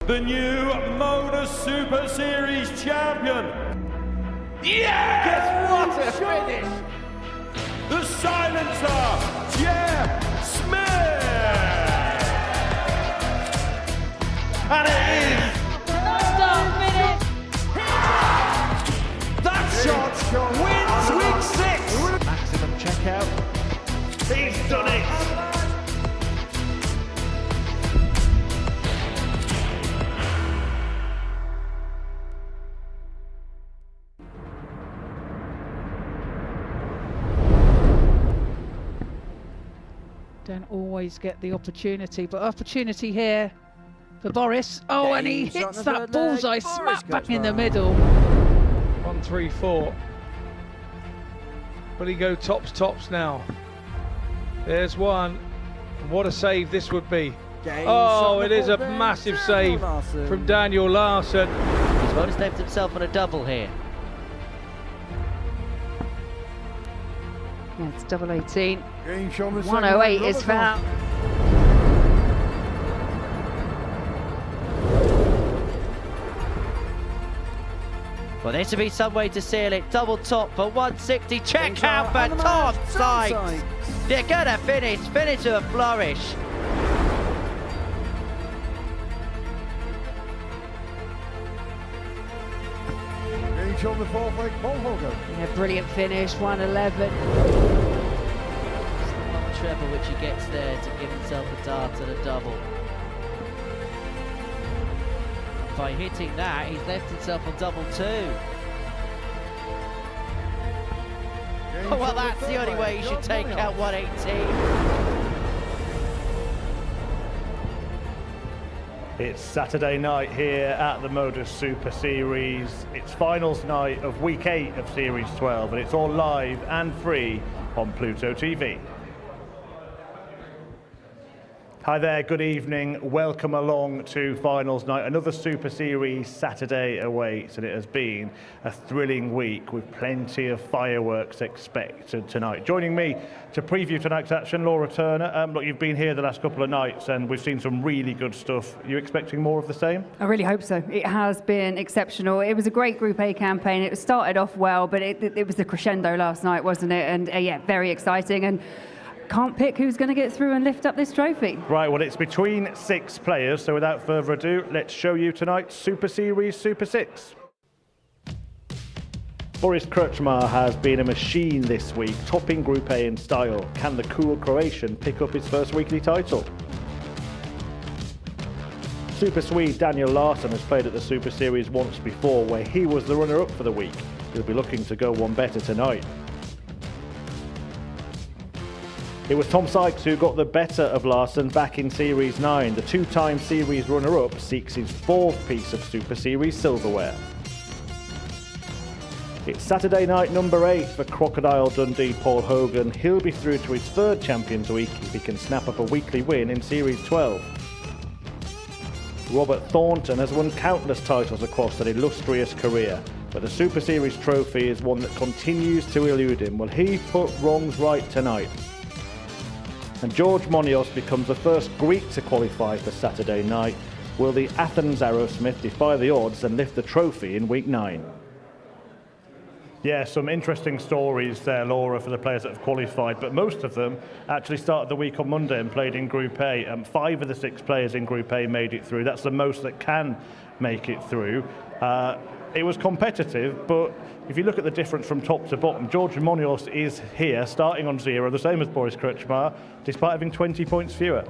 The new Modus Super Series champion. Yes! What a finish! The silencer, Jeff Smith! And it is! Start finish! That shot wins week 6! Maximum checkout. He's done it! Don't always get the opportunity, but opportunity here for Boris. Oh, and he hits that bullseye smack back in the middle. 1-3-4. Will he go tops now? There's one. What a save this would be. Oh, it is a massive save from Daniel Larsson. He's well established himself on a double here. Yeah, it's double 18. 108 is foul. Well, there to be some way to seal it. Double top for 160. Check out for Tom Sykes. They're gonna finish to a flourish. On the fourth leg, Hogan. Yeah, brilliant finish, 111. It's the one treble which he gets there to give himself a dart and a double. By hitting that, he's left himself on double 2. Oh, well, that's the only way you should take out 118. It's Saturday night here at the Modus Super Series. It's finals night of week 8 of Series 12, and it's all live and free on Pluto TV. Hi there, good evening. Welcome along to finals night. Another Super Series Saturday awaits, and it has been a thrilling week with plenty of fireworks expected tonight. Joining me to preview tonight's action, Laura Turner. Look, you've been here the last couple of nights and we've seen some really good stuff. Are you expecting more of the same? I really hope so. It has been exceptional. It was a great Group A campaign. It started off well, but it was the crescendo last night, wasn't it? And yeah, very exciting. And can't pick who's going to get through and lift up this trophy. Right, well, it's between 6 players, so without further ado, let's show you tonight's Super Series Super 6. Boris Krcmar has been a machine this week, topping Group A in style. Can the cool Croatian pick up his first weekly title? Super Swede Daniel Larsson has played at the Super Series once before, where he was the runner-up for the week. He'll be looking to go one better tonight. It was Tom Sykes who got the better of Larsson back in Series 9. The 2-time series runner-up seeks his 4th piece of Super Series silverware. It's Saturday night number 8 for Crocodile Dundee Paul Hogan. He'll be through to his 3rd Champions Week if he can snap up a weekly win in Series 12. Robert Thornton has won countless titles across an illustrious career, but the Super Series trophy is one that continues to elude him. Will he put wrongs right tonight? And George Monios becomes the first Greek to qualify for Saturday night. Will the Athens Aerosmith defy the odds and lift the trophy in week 9? Yeah, some interesting stories there, Laura, for the players that have qualified, but most of them actually started the week on Monday and played in Group A. 5 of the 6 players in Group A made it through. That's the most that can make it through. It was competitive, but if you look at the difference from top to bottom, George Monios is here, starting on 0, the same as Boris Krcmar, despite having 20 points fewer.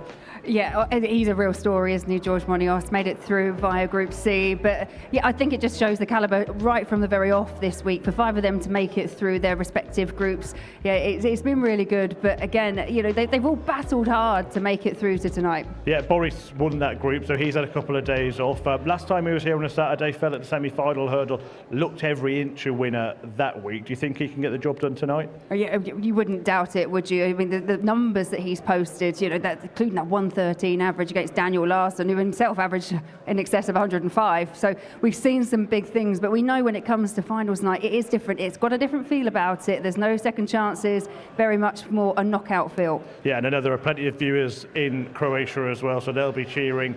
Yeah, he's a real story, isn't he? George Monios made it through via Group C, but yeah, I think it just shows the calibre right from the very off this week for 5 of them to make it through their respective groups. Yeah, it's been really good, but again, you know, they've all battled hard to make it through to tonight. Yeah, Boris won that group, so he's had a couple of days off. Last time he was here on a Saturday, fell at the semi-final hurdle, looked every inch a winner that week. Do you think he can get the job done tonight? Yeah, you wouldn't doubt it, would you? I mean, the numbers that he's posted, you know, that including that 113 average against Daniel Larsson, who himself averaged in excess of 105. So we've seen some big things, but we know when it comes to finals night, it is different. It's got a different feel about it. There's no second chances, very much more a knockout feel. Yeah, and I know there are plenty of viewers in Croatia as well, so they'll be cheering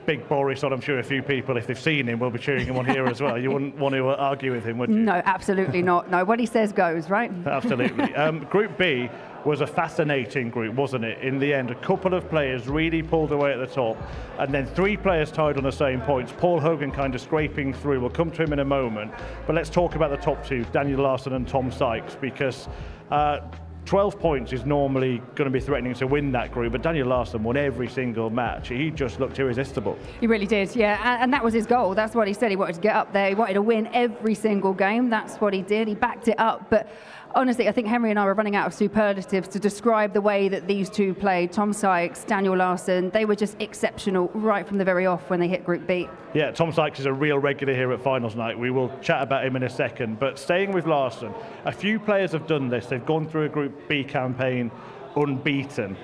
big Boris on. I'm sure a few people, if they've seen him, will be cheering him on here as well. You wouldn't want to argue with him, would you? No, absolutely not. No, what he says goes, right? Absolutely. Group B was a fascinating group, wasn't it? In the end, a couple of players really pulled away at the top, and then 3 players tied on the same points. Paul Hogan kind of scraping through. We'll come to him in a moment. But let's talk about the top 2, Daniel Larsson and Tom Sykes, because 12 points is normally going to be threatening to win that group, but Daniel Larsson won every single match. He just looked irresistible. He really did, yeah, and that was his goal. That's what he said. He wanted to get up there. He wanted to win every single game. That's what he did. He backed it up, but honestly, I think Henry and I were running out of superlatives to describe the way that these two played. Tom Sykes, Daniel Larsson, they were just exceptional right from the very off when they hit Group B. Yeah, Tom Sykes is a real regular here at finals night. We will chat about him in a second. But staying with Larsson, a few players have done this. They've gone through a Group B campaign unbeaten.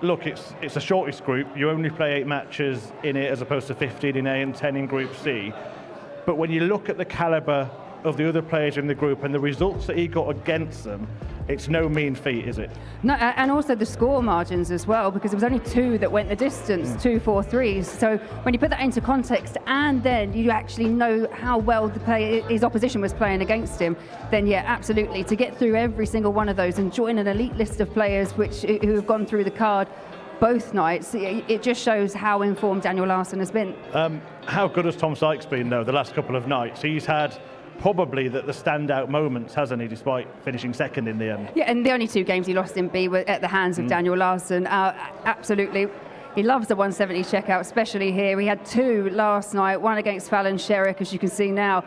Look, it's the shortest group. You only play 8 matches in it as opposed to 15 in A and 10 in Group C. But when you look at the calibre of the other players in the group and the results that he got against them, it's no mean feat, is it? No, and also the score margins as well, because there was only 2 that went the distance, 2 4-3s. So when you put that into context, and then you actually know how well his opposition was playing against him, then yeah, absolutely, to get through every single one of those and join an elite list of players who have gone through the card both nights, it just shows how informed Daniel Larsson has been. How good has Tom Sykes been, though, the last couple of nights? He's had probably the standout moments, hasn't he, despite finishing second in the end? Yeah, and the only 2 games he lost in B were at the hands of Daniel Larsson. Absolutely. He loves the 170 checkout, especially here. We had 2 last night, one against Fallon Sherrick, as you can see now,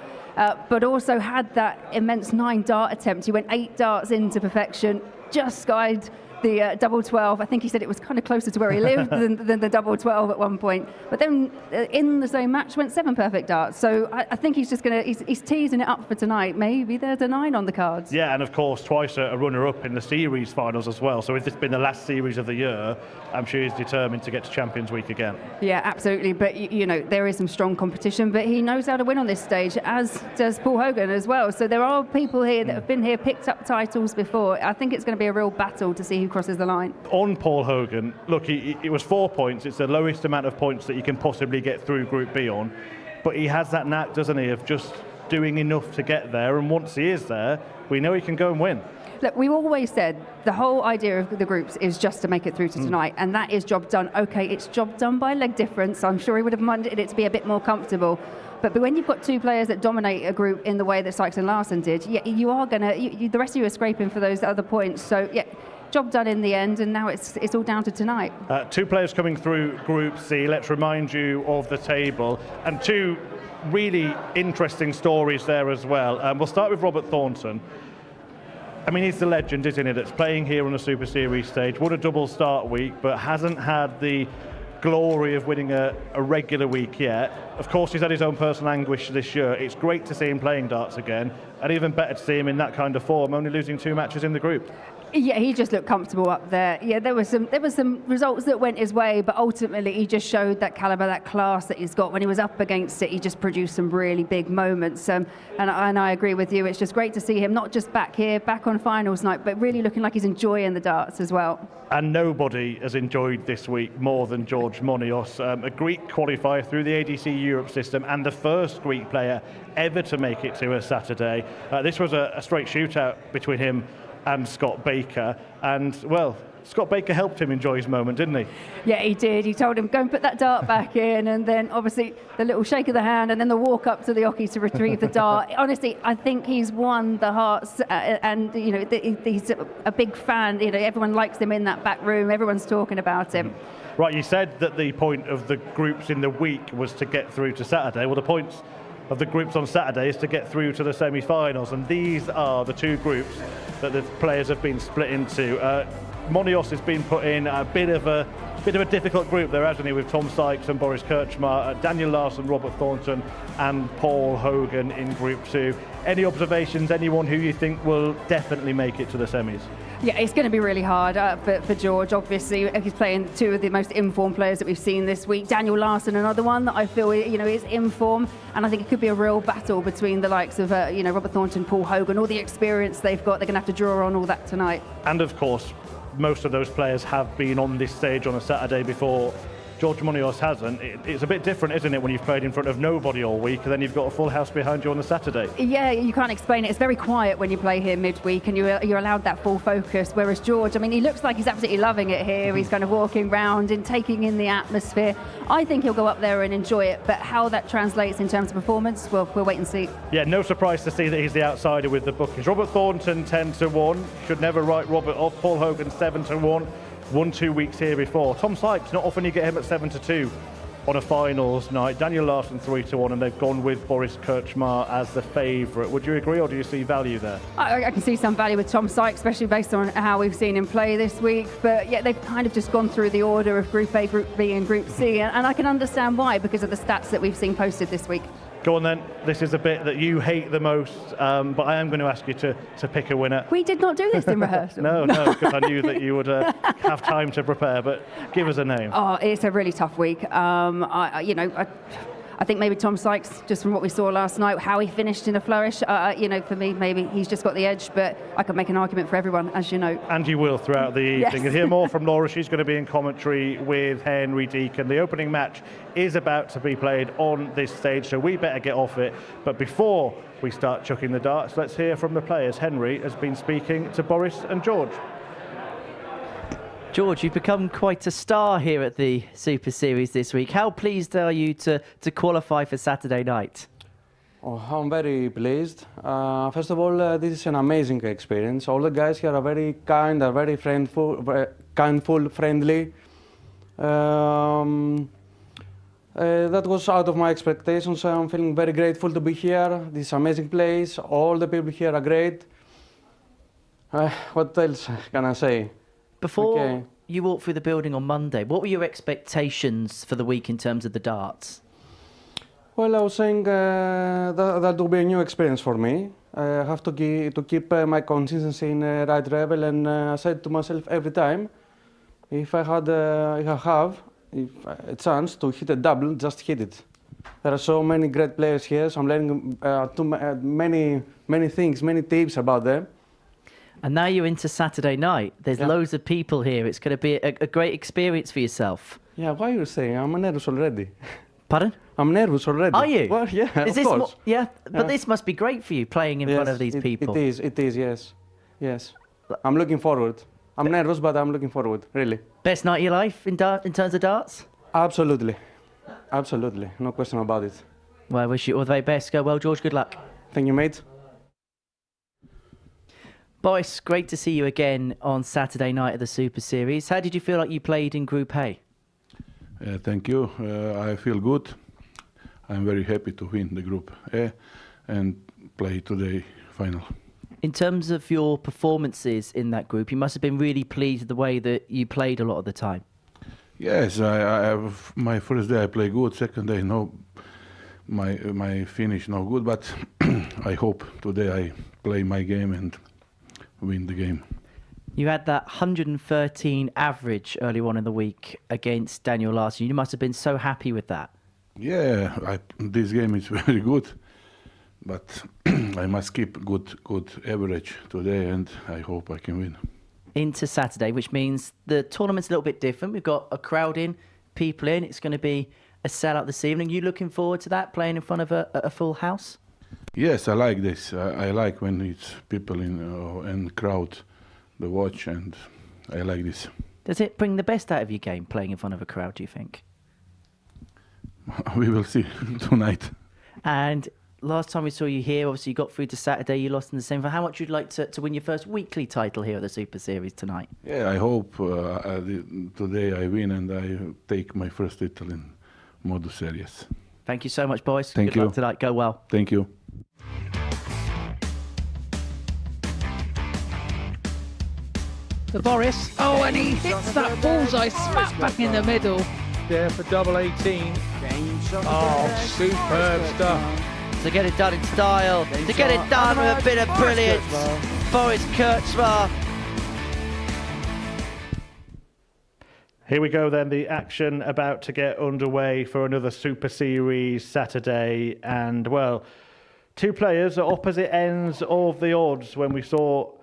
but also had that immense 9 dart attempt. He went 8 darts into perfection, just skied the double 12. I think he said it was kind of closer to where he lived than the double 12 at one point. But then in the same match went 7 perfect darts. So I think he's just going to, he's teasing it up for tonight. Maybe there's a 9 on the cards. Yeah, and of course twice a runner-up in the series finals as well. So if this has been the last series of the year, I'm sure he's determined to get to Champions Week again. Yeah, absolutely. But you know, there is some strong competition, but he knows how to win on this stage, as does Paul Hogan as well. So there are people here that have been here, picked up titles before. I think it's going to be a real battle to see who crosses the line. On Paul Hogan, look, it was 4 points. It's the lowest amount of points that you can possibly get through Group B on. But he has that knack, doesn't he, of just doing enough to get there. And once he is there, we know he can go and win. Look, we've always said the whole idea of the groups is just to make it through to tonight, and that is job done. Okay, it's job done by leg difference. I'm sure he would have wanted it to be a bit more comfortable. But when you've got 2 players that dominate a group in the way that Sykes and Larsson did, yeah, you are going to, the rest of you are scraping for those other points. So, yeah, job done in the end, and now it's all down to tonight. 2 players coming through Group C. Let's remind you of the table, and 2 really interesting stories there as well. We'll start with Robert Thornton. I mean, he's the legend, isn't he, that's playing here on the Super Series stage. Won a double start week, but hasn't had the glory of winning a regular week yet. Of course, he's had his own personal anguish this year. It's great to see him playing darts again, and even better to see him in that kind of form, only losing 2 matches in the group. Yeah, he just looked comfortable up there. Yeah, there was some results that went his way, but ultimately he just showed that caliber, that class that he's got. When he was up against it, he just produced some really big moments. And I agree with you. It's just great to see him not just back here, back on finals night, but really looking like he's enjoying the darts as well. And nobody has enjoyed this week more than George Monios, a Greek qualifier through the ADC Europe system and the first Greek player ever to make it to a Saturday. This was a straight shootout between him and Scott Baker, and well, Scott Baker helped him enjoy his moment, didn't he? Yeah, he did. He told him, go and put that dart back in, and then obviously the little shake of the hand and then the walk up to the oche to retrieve the dart. Honestly, I think he's won the hearts, and you know, he's a big fan. You know, everyone likes him in that back room. Everyone's talking about him. Right, you said that the point of the groups in the week was to get through to Saturday. Well, the points of the groups on Saturday is to get through to the semi-finals, and these are the 2 groups that the players have been split into. Monios has been put in a bit of a difficult group there, hasn't he, with Tom Sykes and Boris Krcmar, Daniel Larsson, Robert Thornton and Paul Hogan in Group 2. Any observations, anyone who you think will definitely make it to the semis? Yeah, it's going to be really hard for George, obviously. He's playing 2 of the most informed players that we've seen this week. Daniel Larsson, another one that I feel, you know, is in form, and I think it could be a real battle between the likes of, you know, Robert Thornton, Paul Hogan, all the experience they've got. They're going to have to draw on all that tonight. And of course, most of those players have been on this stage on a Saturday before George Munoz hasn't. It's a bit different, isn't it, when you've played in front of nobody all week and then you've got a full house behind you on the Saturday? Yeah, you can't explain it. It's very quiet when you play here midweek and you're allowed that full focus, whereas George, I mean, he looks like he's absolutely loving it here. He's kind of walking around and taking in the atmosphere. I think he'll go up there and enjoy it, but how that translates in terms of performance, well, we'll wait and see. Yeah, no surprise to see that he's the outsider with the bookings. Robert Thornton 10-1, should never write Robert off. Paul Hogan 7-1, won 2 weeks here before. Tom Sykes, not often you get him at 7-2 on a finals night. Daniel Larsson 3-1, and they've gone with Boris Krcmar as the favourite. Would you agree, or do you see value there? I can see some value with Tom Sykes, especially based on how we've seen him play this week. But yeah, they've kind of just gone through the order of Group A, Group B and Group C, and I can understand why, because of the stats that we've seen posted this week. Go on then, this is the bit that you hate the most, but I am going to ask you to pick a winner. We did not do this in rehearsal. No, because I knew that you would have time to prepare, but give us a name. Oh, it's a really tough week. I think maybe Tom Sykes, just from what we saw last night, how he finished in a flourish, for me, maybe he's just got the edge, but I could make an argument for everyone, as you know. And you will throughout the evening. Yes. You'll hear more from Laura. She's going to be in commentary with Henry Deacon. The opening match is about to be played on this stage, so we better get off it. But before we start chucking the darts, let's hear from the players. Henry has been speaking to Boris and George. George, you've become quite a star here at the Super Series this week. How pleased are you to qualify for Saturday night? Oh, I'm very pleased. First of all, this is an amazing experience. All the guys here are very kind, are very kindful, friendly. That was out of my expectations. I'm feeling very grateful to be here. This is an amazing place. All the people here are great. What else can I say? Before you walked through the building on Monday, what were your expectations for the week in terms of the darts? Well, I was saying that will be a new experience for me. I have to keep my consistency in right level, and I said to myself every time, if I have a chance to hit a double, just hit it. There are so many great players here, so I'm learning many things, many tips about them. And now you're into Saturday night. There's loads of people here. It's going to be a great experience for yourself. Yeah, why are you saying? I'm nervous already. Pardon? I'm nervous already. Are you? Well, yeah, of course. But this must be great for you, playing in front of these people. It is, yes. I'm looking forward. I'm nervous, but I'm looking forward, really. Best night of your life in terms of darts? Absolutely. No question about it. Well, I wish you all the very best. Go well, George. Good luck. Thank you, mate. Boris, great to see you again on Saturday night of the Super Series. How did you feel like you played in Group A? Thank you. I feel good. I'm very happy to win the Group A and play today final. In terms of your performances in that group, you must have been really pleased with the way that you played a lot of the time. Yes, my first day I play good. Second day, no, my finish no good. But I hope today I play my game and win the game. You had that 113 average early on in the week against Daniel Larsson. You must have been so happy with that. Yeah, this game is very good, but I must keep good average today, and I hope I can win. Into Saturday, which means the tournament's a little bit different. We've got a crowd in, people in. It's going to be a sellout this evening. You looking forward to that, playing in front of a full house? Yes, I like this. I like when it's people in crowd, the watch, and I like this. Does it bring the best out of your game, playing in front of a crowd, do you think? We will see tonight. And last time we saw you here, obviously you got through to Saturday, you lost in the semi. How much would you like to win your first weekly title here at the Super Series tonight? Yeah, I hope today I win and I take my first title in Modus series. Thank you so much, boys. Thank you. Good luck tonight. Go well. Thank you. To Boris. Oh, and he hits that bullseye smack back in the middle. There for double 18. Oh, superb stuff. To get it done in style, to get it done with a bit of brilliance. Boris Krcmar. Here we go then, the action about to get underway for another Super Series Saturday. And, well, two players at opposite ends of the odds when we saw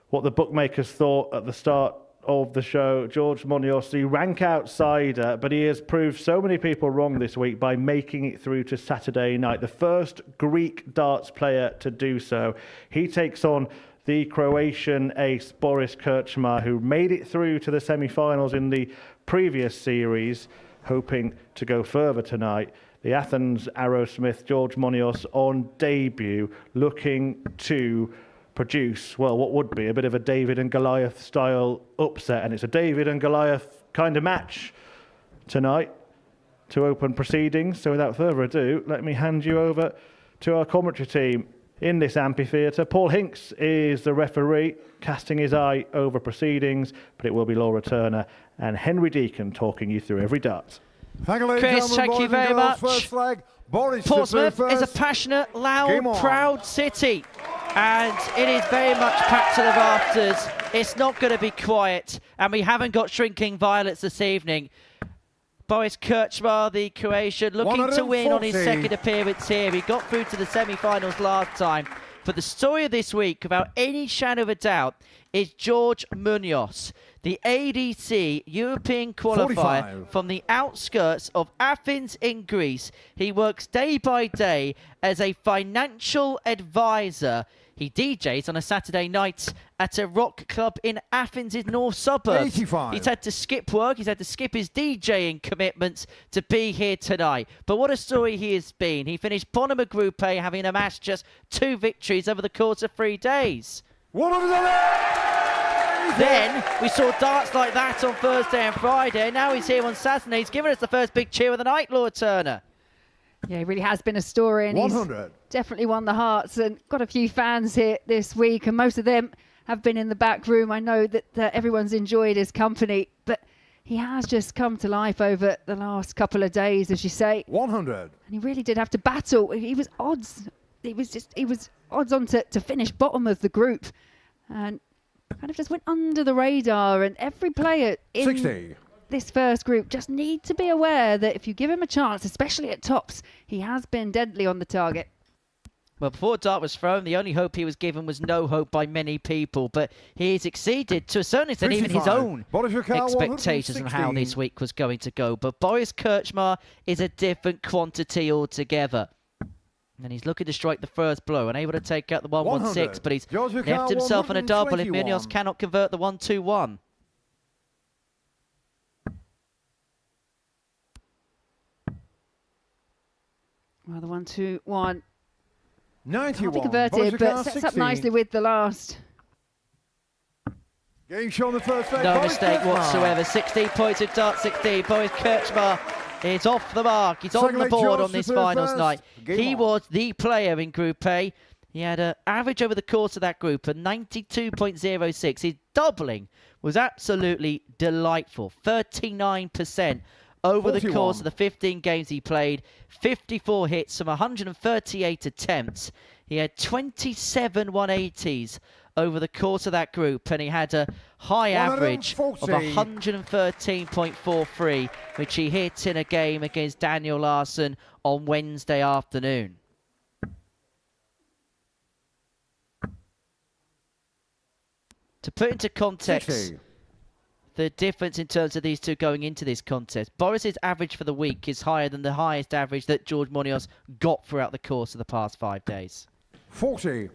what the bookmakers thought at the start of the show, George Munoz, the rank outsider, but he has proved so many people wrong this week by making it through to Saturday night. The first Greek darts player to do so. He takes on the Croatian ace, Boris Krcmar, who made it through to the semi-finals in the previous series, hoping to go further tonight. The Athens Arrowsmith, George Munoz, on debut, looking to produce, well, what would be a bit of a David and Goliath style upset. And it's a David and Goliath kind of match tonight to open proceedings. So without further ado, let me hand you over to our commentary team in this amphitheatre. Paul Hinks is the referee, casting his eye over proceedings, but it will be Laura Turner and Henry Deacon talking you through every dart. Thank you, Chris, thank you very much. First flag, Boris Portsmouth is a passionate, loud, proud city. And it is very much packed to the rafters. It's not going to be quiet. And we haven't got shrinking violets this evening. Boris Krcmar, the Croatian, looking to win on his second appearance here. He got through to the semi-finals last time. But the story of this week, without any shadow of a doubt, is George Munoz, the ADC European qualifier 45. from the outskirts of Athens in Greece. He works day by day as a financial advisor. He DJs on a Saturday night at a rock club in Athens' north suburbs. 85. He's had to skip work. He's had to skip his DJing commitments to be here tonight. But what a story he has been. He finished bottom of Group A, having amassed just 2 victories over the course of 3 days. Then we saw darts like that on Thursday and Friday. Now he's here on Saturday. He's given us the first big cheer of the night, Lord Turner. Yeah, it really has been a story, and 100. he's definitely won the hearts and got a few fans here this week, and most of them have been in the back room. I know that everyone's enjoyed his company, but he has just come to life over the last couple of days, as you say. 100. And he really did have to battle. He was odds. He was odds on to finish bottom of the group, and kind of just went under the radar. And every player in 60. this first group just need to be aware that if you give him a chance, especially at tops, he has been deadly on the target. Well, before dart was thrown, the only hope he was given was no hope by many people, but he's exceeded to a certain extent even his 55. own Boris Krcmar, expectations on how this week was going to go. But Boris Krcmar is a different quantity altogether. And he's looking to strike the first blow, unable to take out the 116, but he's George left Krcmar, himself on a double if 121. Munoz cannot convert the 1-2-1. Well, the 1-2-1 can't 91. be converted, but sets up nicely with the last. Getting shown the first flag. No Boris mistake Krcmar. whatsoever. 16 points of dart 16. Boris Krcmar is off the mark. He's on Second the leg, board George on this to third finals first. night. Game He on. was the player in Group A. He had an average over the course of that group of 92.06. His doubling was absolutely delightful. 39% over the 41. course of the 15 games he played. 54 hits from 138 attempts. He had 27 180s over the course of that group, and he had a high average of 113.43, which he hit in a game against Daniel Larsson on Wednesday afternoon. To put into context 60. the difference in terms of these two going into this contest, Boris's average for the week is higher than the highest average that George Munoz got throughout the course of the past 5 days. 40.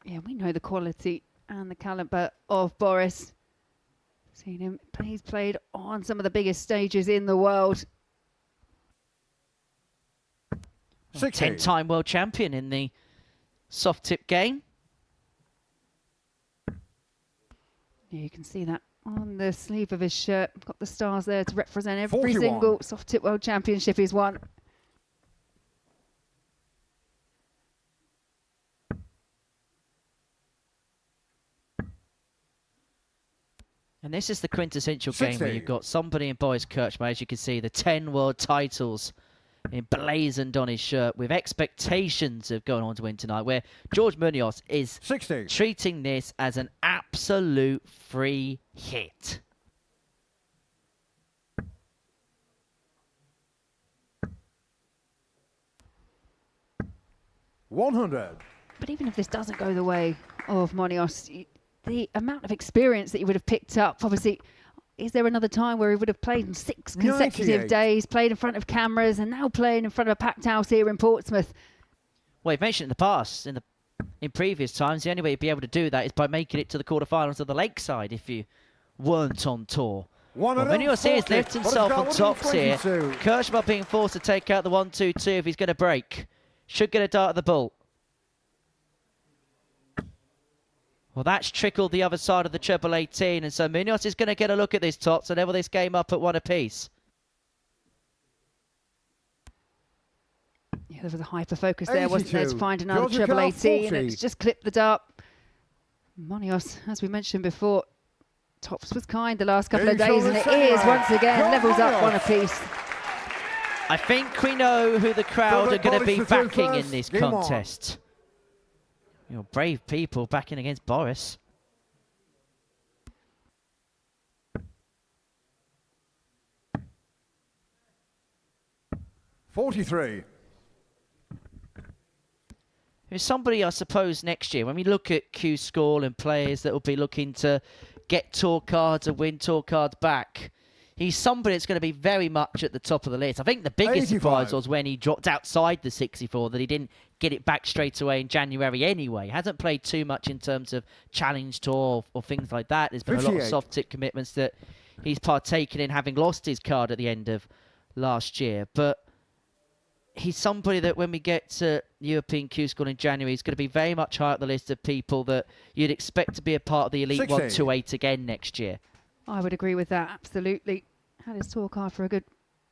Yeah, we know the quality and the caliber of Boris. Seen him. He's played on some of the biggest stages in the world. 60. 10-time world champion in the soft tip game. Yeah, you can see that on the sleeve of his shirt. Got the stars there to represent every 41. single soft tip world championship he's won. And this is the quintessential game where 60. you've got somebody in Boris Krcmar, as you can see, the 10 world titles emblazoned on his shirt with expectations of going on to win tonight, where George Munoz is 60. treating this as an absolute free hit. $100. But even if this doesn't go the way of Munoz, the amount of experience that he would have picked up. Obviously, is there another time where he would have played on 6 consecutive 98. days, played in front of cameras, and now playing in front of a packed house here in Portsmouth? Well, you've mentioned in the past, in previous times, the only way you'd be able to do that is by making it to the quarterfinals of the Lakeside if you weren't on tour. Well, Munoz has left himself on tops here. Krcmar being forced to take out the 1-2-2 if he's going to break. Should get a dart at the bull. Well, that's trickled the other side of the treble 18, and so Munoz is going to get a look at this tops and level this game up at 1 apiece. Yeah, there was a hyper focus there, wasn't there, to find another treble 18, and it's just clipped the dart. Munoz, as we mentioned before, tops was kind the last couple of days, and it is once again levels up 1 apiece. I think we know who the crowd are going to be backing in this contest. You know, brave people backing against Boris. $43. There's somebody, I suppose, next year, when we look at Q School and players that will be looking to get tour cards and win tour cards back, he's somebody that's going to be very much at the top of the list. I think the biggest surprise was when he dropped outside the 64, that he didn't get it back straight away in January anyway. Hasn't played too much in terms of challenge tour or things like that. There's been a lot of soft tip commitments that he's partaken in, having lost his card at the end of last year. But he's somebody that when we get to European Q School in January, he's going to be very much high up the list of people that you'd expect to be a part of the Elite 128 again next year. I would agree with that, absolutely. Had his tour card for a good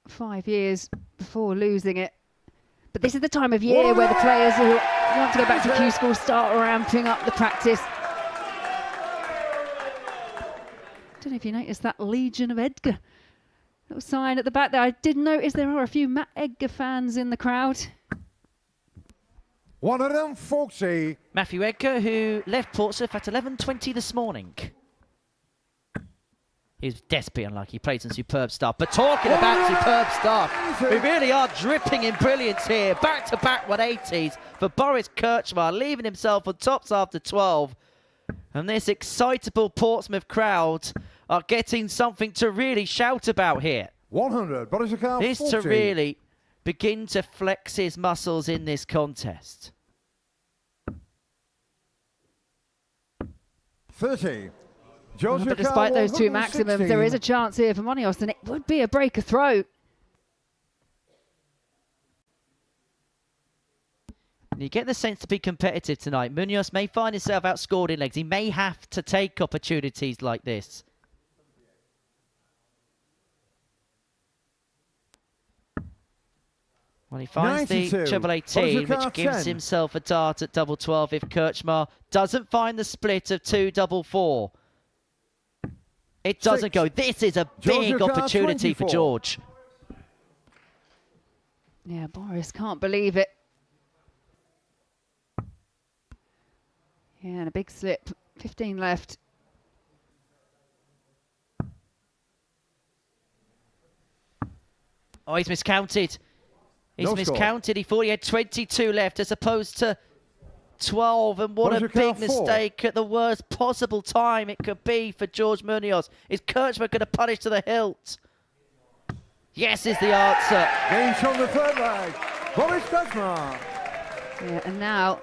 5 years before losing it. But this is the time of year where the players who want to go back to Q School start ramping up the practice. Don't know if you noticed that Legion of Edgar little sign at the back there. I did notice there are a few Matt Edgar fans in the crowd. 140. Matthew Edgar, who left Portsmouth at 11:20 this morning. He was desperately unlucky. He played some superb stuff. But talking about superb stuff, we really are dripping in brilliance here. Back-to-back 180s for Boris Krcmar, leaving himself on tops after 12. And this excitable Portsmouth crowd are getting something to really shout about here. 100. Boris Krcmar, this 40. to really begin to flex his muscles in this contest. 30. But despite those 2 maximums, there is a chance here for Munoz, and it would be a break of throat. You get the sense to be competitive tonight. Munoz may find himself outscored in legs. He may have to take opportunities like this. Well, he finds 92. The treble 18, which gives himself a dart at double 12 if Krcmar doesn't find the split of 2 double 4. It doesn't go. This is a big opportunity for George. Yeah, Boris can't believe it. Yeah, and a big slip. 15 left. Oh, he's miscounted. He's miscounted. He thought he had 22 left as opposed to 12, and what a big mistake at the worst possible time it could be for George Munoz. Is Krcmar going to punish to the hilt? Yes is the answer. Gains from the third leg. Boris Krcmar. Yeah, and now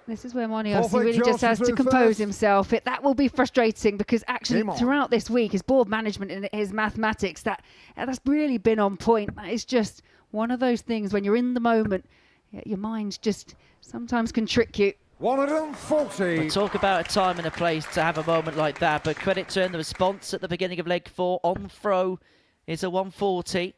this is where Munoz really just has to compose himself. That will be frustrating because actually throughout this week, his board management and his mathematics, that's really been on point. That is just one of those things when you're in the moment, your mind just sometimes can trick you. 140. We'll talk about a time and a place to have a moment like that, but credit to him, the response at the beginning of leg 4 on throw is a 140.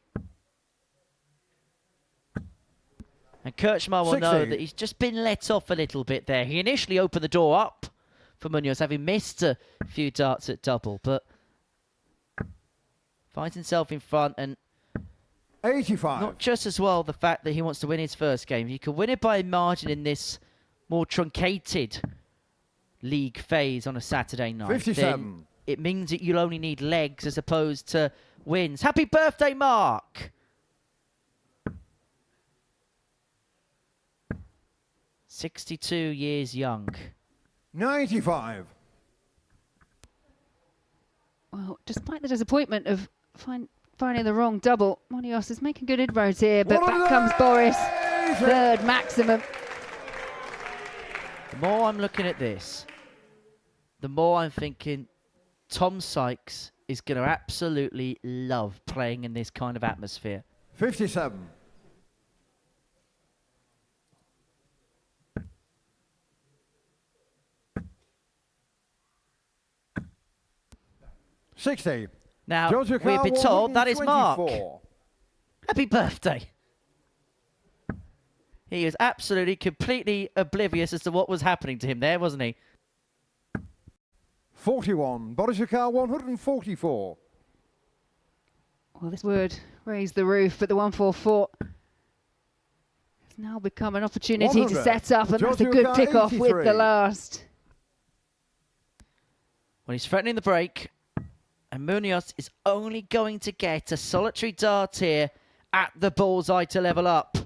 And Krcmar will know that he's just been let off a little bit there. He initially opened the door up for Munoz, having missed a few darts at double, but finds himself in front, and 85. Not just as well the fact that he wants to win his first game. He could win it by a margin in this more truncated league phase on a Saturday night. 57. Then it means that you'll only need legs as opposed to wins. Happy birthday, Mark! 62 years young. 95. Well, despite the disappointment of finding the wrong double, Modus is making good inroads here, but back comes Boris, third maximum. The more I'm looking at this, the more I'm thinking Tom Sykes is going to absolutely love playing in this kind of atmosphere. 57. $60. Now, Georgia we've been told that is Mark. 124. Happy birthday. He is absolutely, completely oblivious as to what was happening to him there, wasn't he? 41. Boris 144. Well, this would raise the roof, but the 144 has now become an opportunity 100. to set up, and that's a good pick-off with the last. Well, he's threatening the break, and Munoz is only going to get a solitary dart here at the bullseye to level up.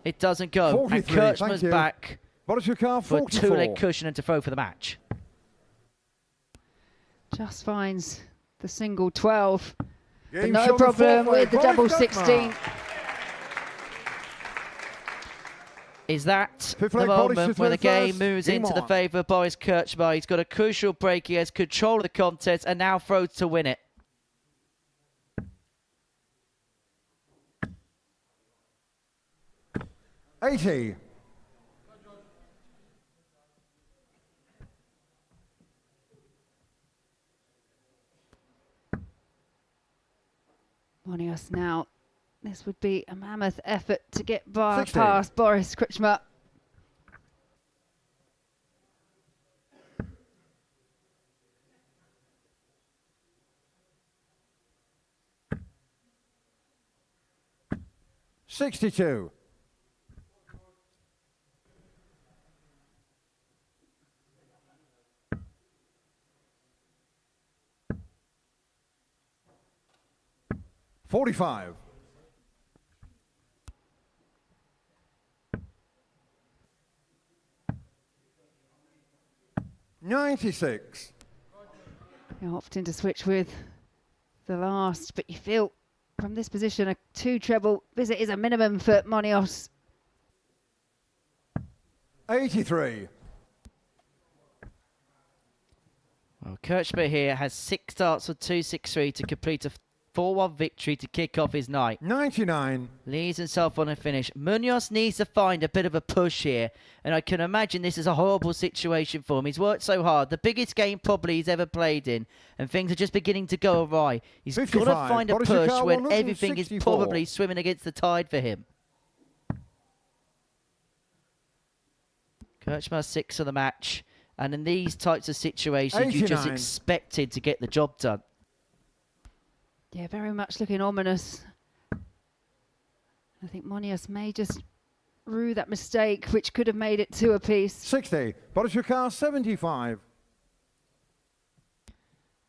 It doesn't go, and Krcmar's back for a two-leg cushion and to throw for the match. Just finds the single 12, but Game no shot problem forward, with the double Krcmar. 16. Is that Fifth the leg, Boris moment is where the with game first. moves Game into the on. favour of Boris Krcmar? He's got a crucial break. He has control of the contest and now throws to win it. $80. Modus now. This would be a mammoth effort to get past 60. Boris Krcmar. $62. $45. $96. You're opting to switch with the last, but you feel from this position a two treble visit is a minimum for Modus. 83. Well, Krcmar here has 6 darts for 2-6-3 to complete a 4-1 victory to kick off his night. 99. Leaves himself on a finish. Munoz needs to find a bit of a push here, and I can imagine this is a horrible situation for him. He's worked so hard, the biggest game probably he's ever played in, and things are just beginning to go awry. He's got to 55. find a Boris push Krcmar, when everything is 164. probably swimming against the tide for him. Krcmar 6 of the match, and in these types of situations, you just 89. expected to get the job done. Yeah, very much looking ominous. I think Modus may just rue that mistake, which could have made it 2 apiece. 60. Boris 75.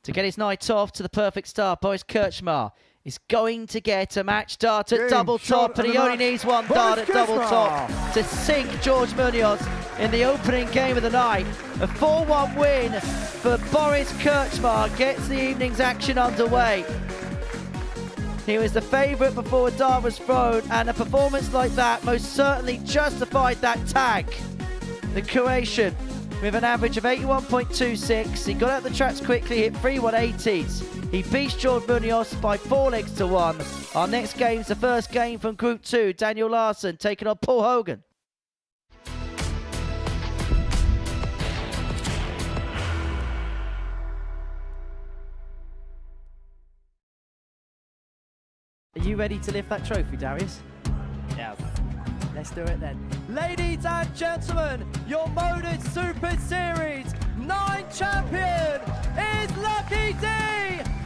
To get his night off to the perfect start, Boris Krcmar is going to get a match dart at Game double shot top, and and he a only match. needs 1 Boris dart at double top Krcmar. to sink George Munoz in the opening game of the night. A 4-1 win for Boris Krcmar gets the evening's action underway. He was the favourite before a dart was thrown, and a performance like that most certainly justified that tag. The Croatian, with an average of 81.26, he got out the tracks quickly, hit 3 180s. He beats George Munoz by 4 legs to 1. Our next game is the first game from Group 2. Daniel Larsson taking on Paul Hogan. Are you ready to lift that trophy, Darius? Yes. Let's do it then. Ladies and gentlemen, your Modus Super Series 9 champion is Lucky D,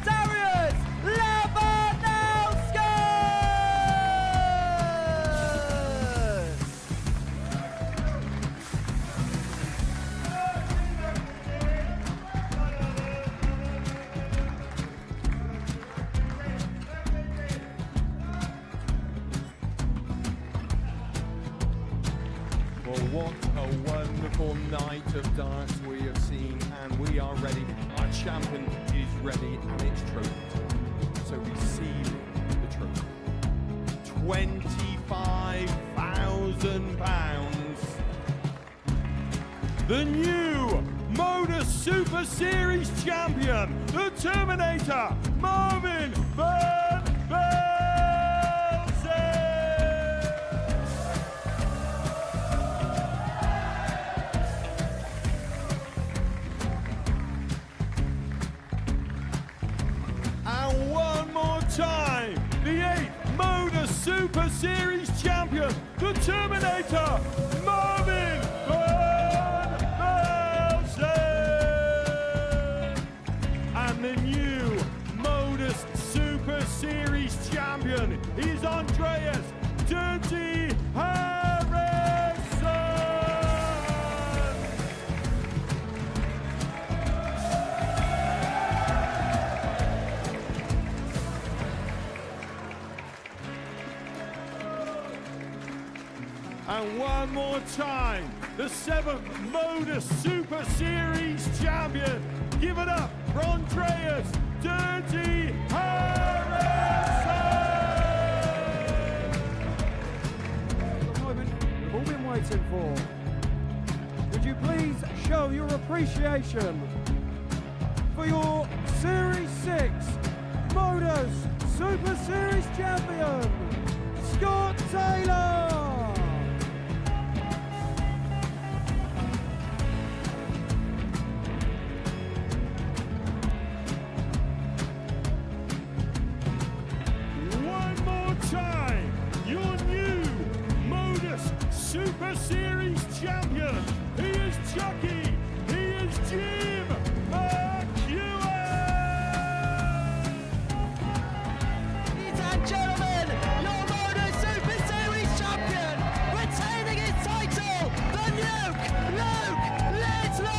Darius Lewandowski! Well, what a wonderful night of darts we have seen, and we are ready. Our champion is ready and it's trophy. So receive the trophy. £25,000. The new Modus Super Series champion, the Terminator, Marvin Van Velzen. And one more time, the 8th Modus Super Series champion, the Terminator, Marvin Van Velzen. And the new Modus Super Series champion is Andreas Dirty Harrison. And one more time, the 7th Modus Super Series champion. Give it up for Andreas Dirty Harrison. The moment we've all been waiting for. Would you please show your appreciation for your Series 6 Modus Super Series champion, Scott Taylor. Time, your new Modus Super Series champion. He is Chucky. He is Jim McEwen. Ladies and gentlemen, your Modus Super Series champion, retaining his title, the Nuke, Luke Littler!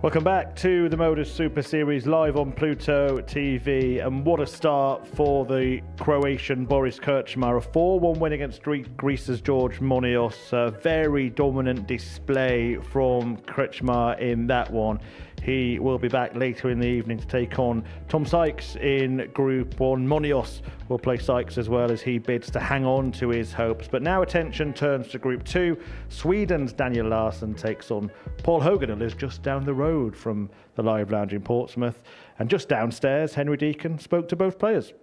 Welcome back to the Modus Super Series live on Pluto TV, and what a start for the Croatian Boris Krcmar. A 4-1 win against Greece's George Monios. A very dominant display from Krcmar in that one. He will be back later in the evening to take on Tom Sykes in Group 1. Monios will play Sykes as well as he bids to hang on to his hopes. But now attention turns to Group 2. Sweden's Daniel Larsson takes on Paul Hogan, who lives just down the road from the Live Lounge in Portsmouth. And just downstairs, Henry Deacon spoke to both players.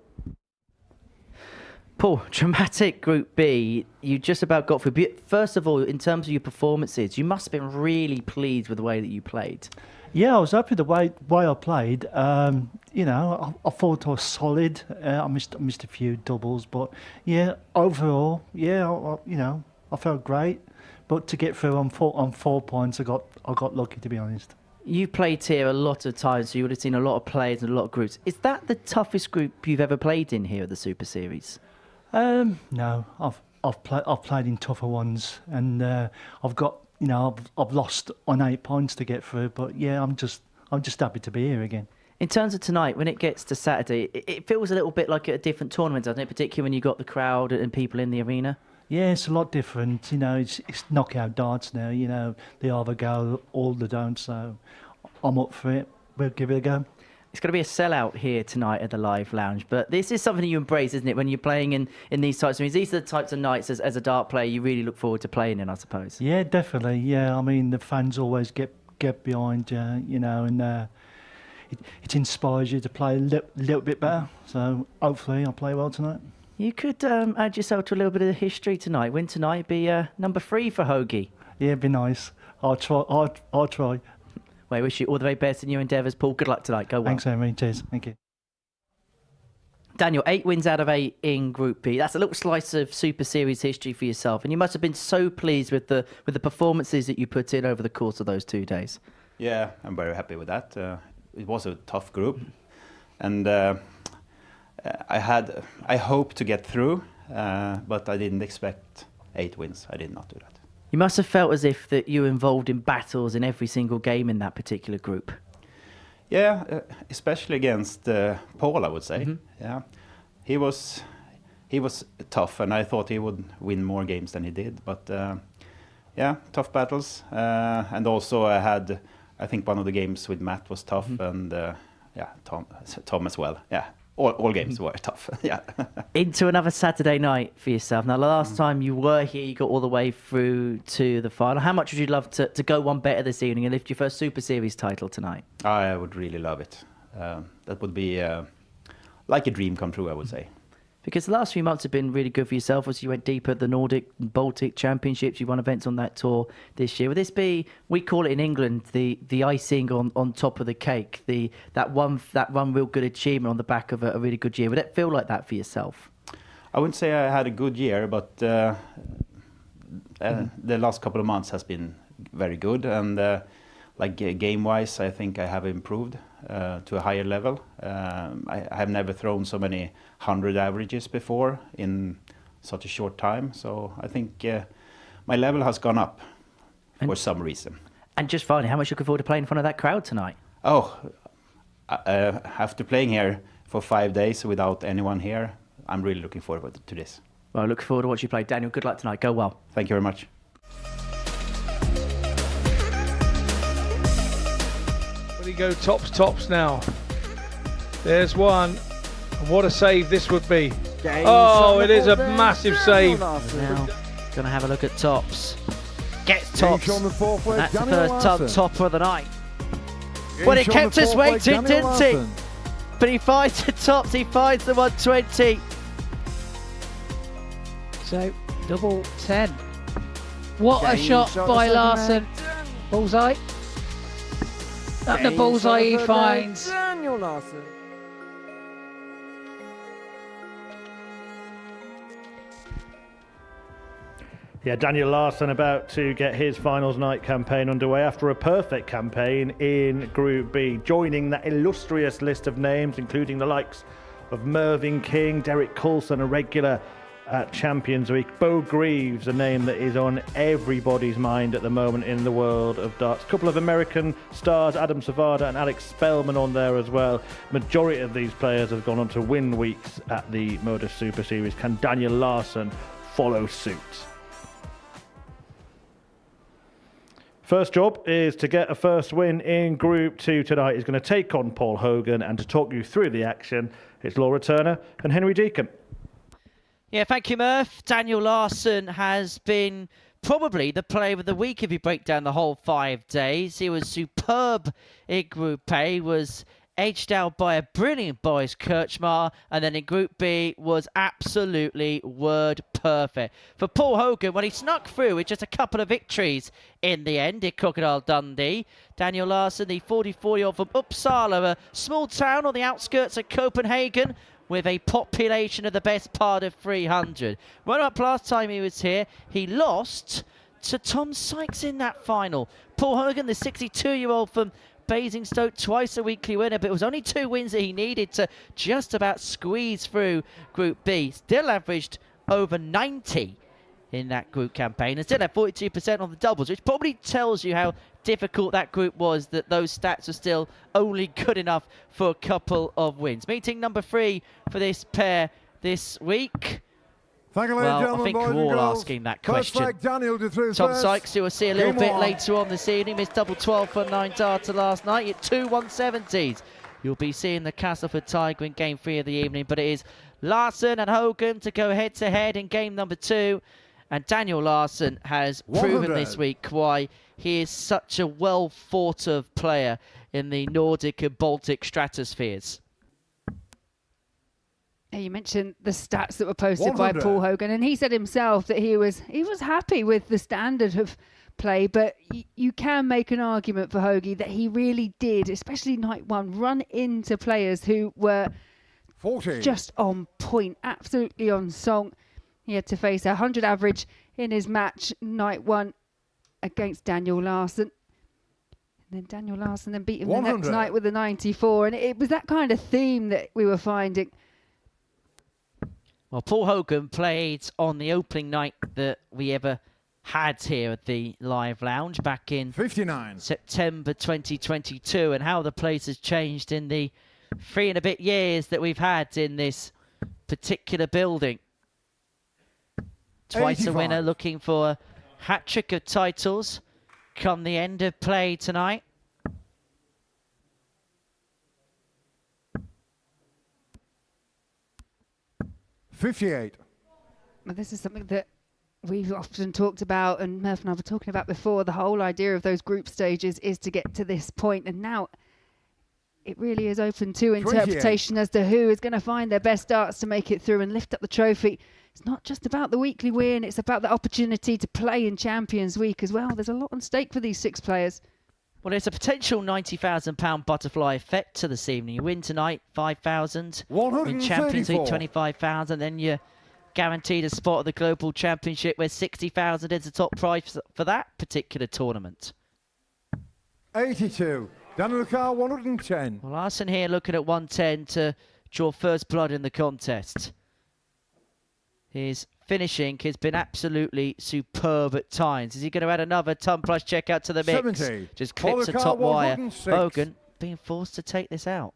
Paul, dramatic Group B, you just about got through. First of all, in terms of your performances, you must have been really pleased with the way that you played. Yeah, I was happy with the way I played. You know, I thought I was solid. I missed a few doubles, but yeah, overall, yeah, I felt great. But to get through on 4 points, I got lucky, to be honest. You played here a lot of times, so you would have seen a lot of players and a lot of groups. Is that the toughest group you've ever played in here at the Super Series? No, I've played in tougher ones, and I've got. You know, I've lost on 8 points to get through, but yeah, I'm just happy to be here again. In terms of tonight, when it gets to Saturday, it feels a little bit like a different tournament, doesn't it? Particularly when you got the crowd and people in the arena. Yeah, it's a lot different. You know, it's knockout darts now. You know, they either go or they don't. So I'm up for it. We'll give it a go. It's going to be a sellout here tonight at the Live Lounge, but this is something you embrace, isn't it? When you're playing in these types of meetings, these are the types of nights as a dart player you really look forward to playing in, I suppose. Yeah, definitely. Yeah, I mean, the fans always get behind you know, and it inspires you to play a little bit better. So hopefully I'll play well tonight. You could add yourself to a little bit of history tonight. Win tonight, be number 3 for Hoagie. Yeah, it'd be nice. I'll try. Well, I wish you all the very best in your endeavours, Paul. Good luck tonight. Go well. Thanks, Henry. Cheers. Thank you. Daniel, 8 wins out of 8 in Group B. That's a little slice of Super Series history for yourself, and you must have been so pleased with the performances that you put in over the course of those 2 days. Yeah, I'm very happy with that. It was a tough group, and I hoped to get through, but I didn't expect 8 wins. I did not do that. You must have felt as if that you were involved in battles in every single game in that particular group. Yeah, especially against Paul, I would say. Yeah, he was tough, and I thought he would win more games than he did. But yeah, tough battles, and also I think one of the games with Matt was tough, and yeah, Tom as well. Yeah. All games were tough, yeah. Into another Saturday night for yourself. Now, the last time you were here, you got all the way through to the final. How much would you love to go one better this evening and lift your first Super Series title tonight? I would really love it. That would be like a dream come true, I would say. Because the last few months have been really good for yourself as you went deeper at the Nordic and Baltic Championships. You won events on that tour this year. Will this be, we call it in England, the icing on top of the cake, that one real good achievement on the back of a really good year? Would it feel like that for yourself? I wouldn't say I had a good year, but the last couple of months has been very good. And like game-wise, I think I have improved to a higher level. I have never thrown so many 100 averages before in such a short time. So I think my level has gone up for some reason. And just finally, how much you looking forward to playing in front of that crowd tonight? Oh, after playing here for 5 days without anyone here, I'm really looking forward to this. Well, I look forward to watching you play. Daniel, good luck tonight. Go well. Thank you very much. Will he go tops now? There's one. And what a save this would be. Oh, it is a massive save. Now, going to have a look at tops. Gets tops. And that's the first topper of the night. Well, it kept us waiting, didn't he? But he finds the tops. He finds the 120. So, double 10. What a shot by Larsson. Bullseye. Up the bullseye he finds. Daniel Larsson. Yeah, Daniel Larsson about to get his finals night campaign underway after a perfect campaign in Group B, joining that illustrious list of names, including the likes of Mervyn King, Derek Coulson, a regular at Champions Week, Bo Greaves, a name that is on everybody's mind at the moment in the world of darts. A couple of American stars, Adam Savada and Alex Spellman, on there as well. Majority of these players have gone on to win weeks at the Modus Super Series. Can Daniel Larsson follow suit? First job is to get a first win in Group 2 tonight. He's going to take on Paul Hogan, and to talk you through the action, it's Laura Turner and Henry Deacon. Yeah, thank you, Murph. Daniel Larsson has been probably the player of the week if you break down the whole 5 days. He was superb in Group A, was edged out by a brilliant Boris Krcmar, and then in Group B was absolutely word perfect. For Paul Hogan, when he snuck through with just a couple of victories in the end in Crocodile Dundee, Daniel Larsson, the 44-year-old from Uppsala, a small town on the outskirts of Copenhagen, with a population of the best part of 300. Runner-up last time he was here, he lost to Tom Sykes in that final. Paul Hogan, the 62-year-old from Basingstoke, twice a weekly winner, but it was only 2 wins that he needed to just about squeeze through Group B. Still averaged over 90 in that group campaign, and still had 42% on the doubles, which probably tells you how difficult that group was, that those stats are still only good enough for a couple of wins. Meeting number 3 for this pair this week. Thank you, ladies and gentlemen, I think boys we're and all girls. asking that First question. flag, Daniel did through Tom first. Sykes, who we'll see a little Game bit on. later on this evening, missed double 12 for 9 darter last night at 2 170s. You'll be seeing the Castleford Tiger in game 3 of the evening, but it is Larsson and Hogan to go head-to-head in game number 2. And Daniel Larsson has proven this week why he is such a well-thought-of player in the Nordic and Baltic stratospheres. You mentioned the stats that were posted 100. by Paul Hogan, and he said himself that he was happy with the standard of play, but you can make an argument for Hoagie that he really did, especially night 1, run into players who were 40. just on point, absolutely on song. He had to face a 100 average in his match night 1 against Daniel Larsson. And then Daniel Larsson then beat him 100. the next night with a 94, and it was that kind of theme that we were finding. Well, Paul Hogan played on the opening night that we ever had here at the Live Lounge back in 59. September 2022, and how the place has changed in the 3 and a bit years that we've had in this particular building. Twice 85. a winner, looking for a hat-trick of titles come the end of play tonight. $58. Well, this is something that we've often talked about, and Murph and I were talking about before. The whole idea of those group stages is to get to this point, and now it really is open to interpretation as to who is going to find their best darts to make it through and lift up the trophy. It's not just about the weekly win, it's about the opportunity to play in Champions Week as well. There's a lot on stake for these 6 players. Well, there's a potential £90,000 butterfly effect to this evening. You win tonight, 5,000. Win Champions League, 25,000. Then you're guaranteed a spot at the Global Championship, where 60,000 is the top prize for that particular tournament. 82. Daniel Carr, 110. Well, Larsson here looking at 110 to draw first blood in the contest. His finishing has been absolutely superb at times. Is he going to add another ton plus check out to the mix? 70. Just clips the top wire. Hogan being forced to take this out.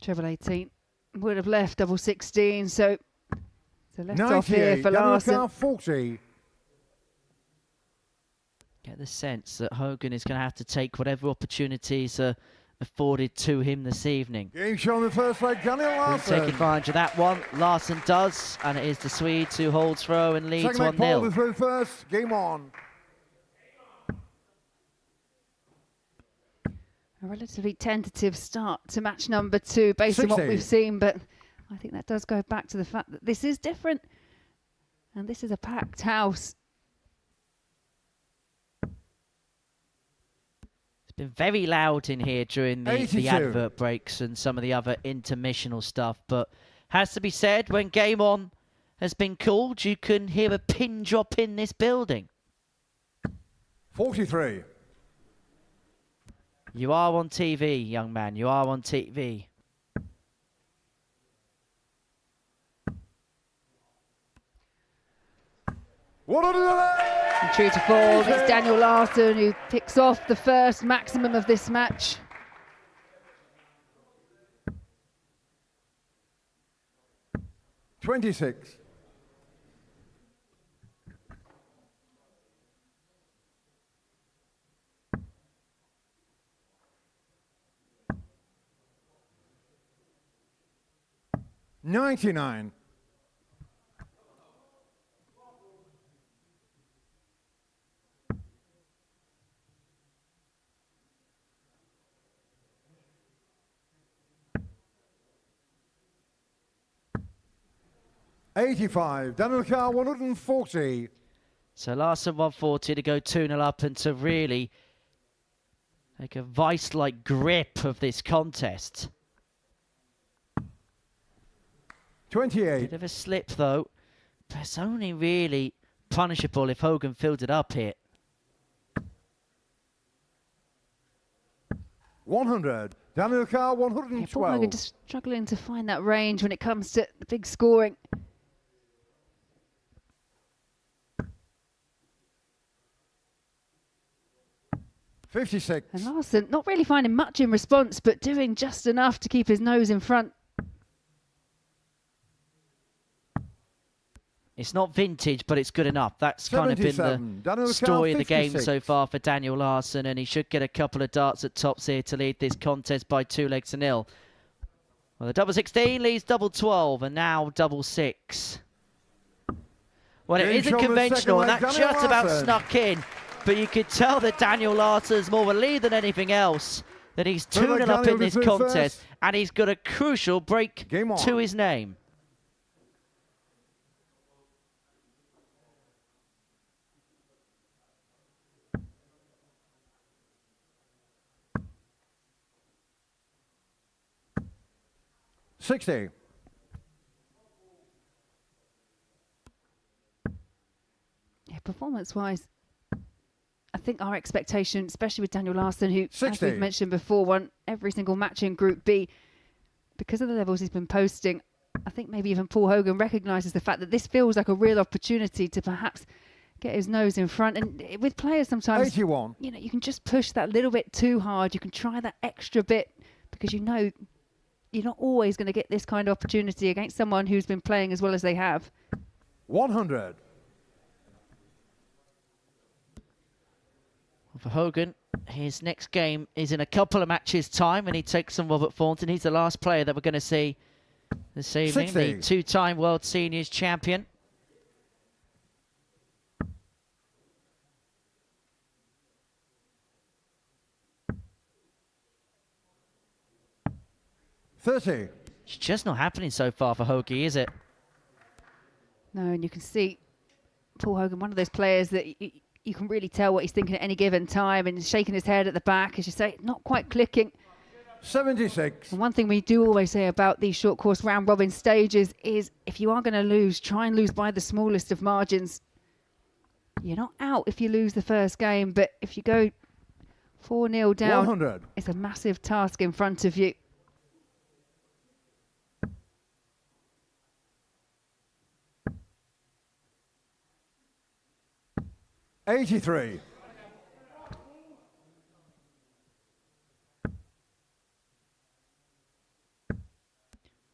Treble 18 would have left double 16, so left off here for Larsson. 40. Get the sense that Hogan is going to have to take whatever opportunities are afforded to him this evening. Game show on the first leg, Daniel Larsson. Take advantage of that one. Larsson does, and it is the Swedes who holds throw and leads 1-0. Paul through first. Game on. A relatively tentative start to match number 2 based on what we've seen, but I think that does go back to the fact that this is different, and this is a packed house. Been very loud in here during the advert breaks and some of the other intermissional stuff, but has to be said, when game on has been called, you can hear a pin drop in this building. 43. You are on TV, young man. You are on TV. And true to form, it's Daniel Larsson who picks off the first maximum of this match. $26. $99. $85. Daniel Carr, 140. So Larsson 140 to go 2-0 up and to really take a vice-like grip of this contest. 28. Bit of a slip though, but it's only really punishable if Hogan filled it up here. 100. Daniel Carr, 112. Yeah, Paul Hogan just struggling to find that range when it comes to the big scoring. $56. And Larsson not really finding much in response, but doing just enough to keep his nose in front. It's not vintage, but it's good enough. That's kind of been the story of the game so far for Daniel Larsson, and he should get a couple of darts at tops here to lead this contest by 2-0. Well, the double 16 leads double 12, and now double 6. Well, it isn't conventional, and that just about snuck in, but you could tell that Daniel Larsson's more of a lead than anything else, that he's 2-0 up in this contest, and he's got a crucial break to his name. $60. Yeah, performance-wise, I think our expectation, especially with Daniel Larsson, who, as we've mentioned before, won every single match in Group B, because of the levels he's been posting, I think maybe even Paul Hogan recognises the fact that this feels like a real opportunity to perhaps get his nose in front. And with players sometimes, 81. you know, you can just push that little bit too hard. You can try that extra bit because you know you're not always going to get this kind of opportunity against someone who's been playing as well as they have. 100. For Hogan, his next game is in a couple of matches' time, and he takes on Robert Thornton. He's the last player that we're going to see this evening, 60. the two-time World Seniors champion. $30. It's just not happening so far for Hoagie, is it? No, and you can see Paul Hogan, one of those players that you can really tell what he's thinking at any given time, and he's shaking his head at the back, as you say, not quite clicking. 76. And one thing we do always say about these short course round robin stages is if you are going to lose, try and lose by the smallest of margins. You're not out if you lose the first game, but if you go 4-0 down, 100. it's a massive task in front of you. $83.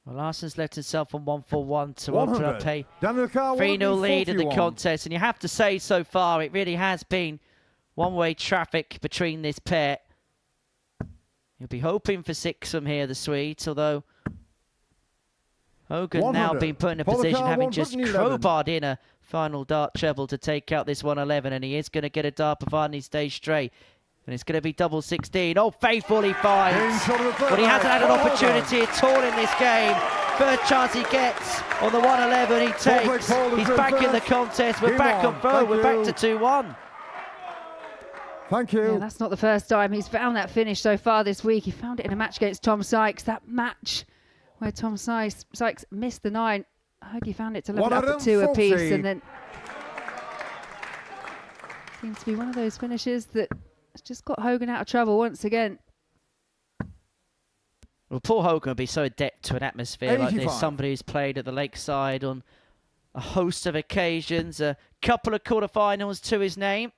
Well, Larsson's left himself on 1-4-1 to open up a 3-0 lead in the contest. And you have to say so far, it really has been one-way traffic between this pair. You'll be hoping for 6 from here, the Swedes, although Hogan now being put in a position having just crowbarred in a final dart treble to take out this 111, and he is going to get a dart providing he stays straight. And it's going to be double 16. Oh, faithful he finds. But he hasn't had an opportunity at all in this game. First chance he gets on the 111 he takes. He's back in the contest. We're back on throw. We're back to 2-1. Thank you. Yeah, that's not the first time he's found that finish so far this week. He found it in a match against Tom Sykes. That match where Tom Sykes missed the 9. Hoagie found it to level up at 2 apiece, and then seems to be one of those finishes that has just got Hogan out of trouble once again. Well, Paul Hogan would be so adept to an atmosphere 85. like this. Somebody who's played at the Lakeside on a host of occasions, a couple of quarterfinals to his name.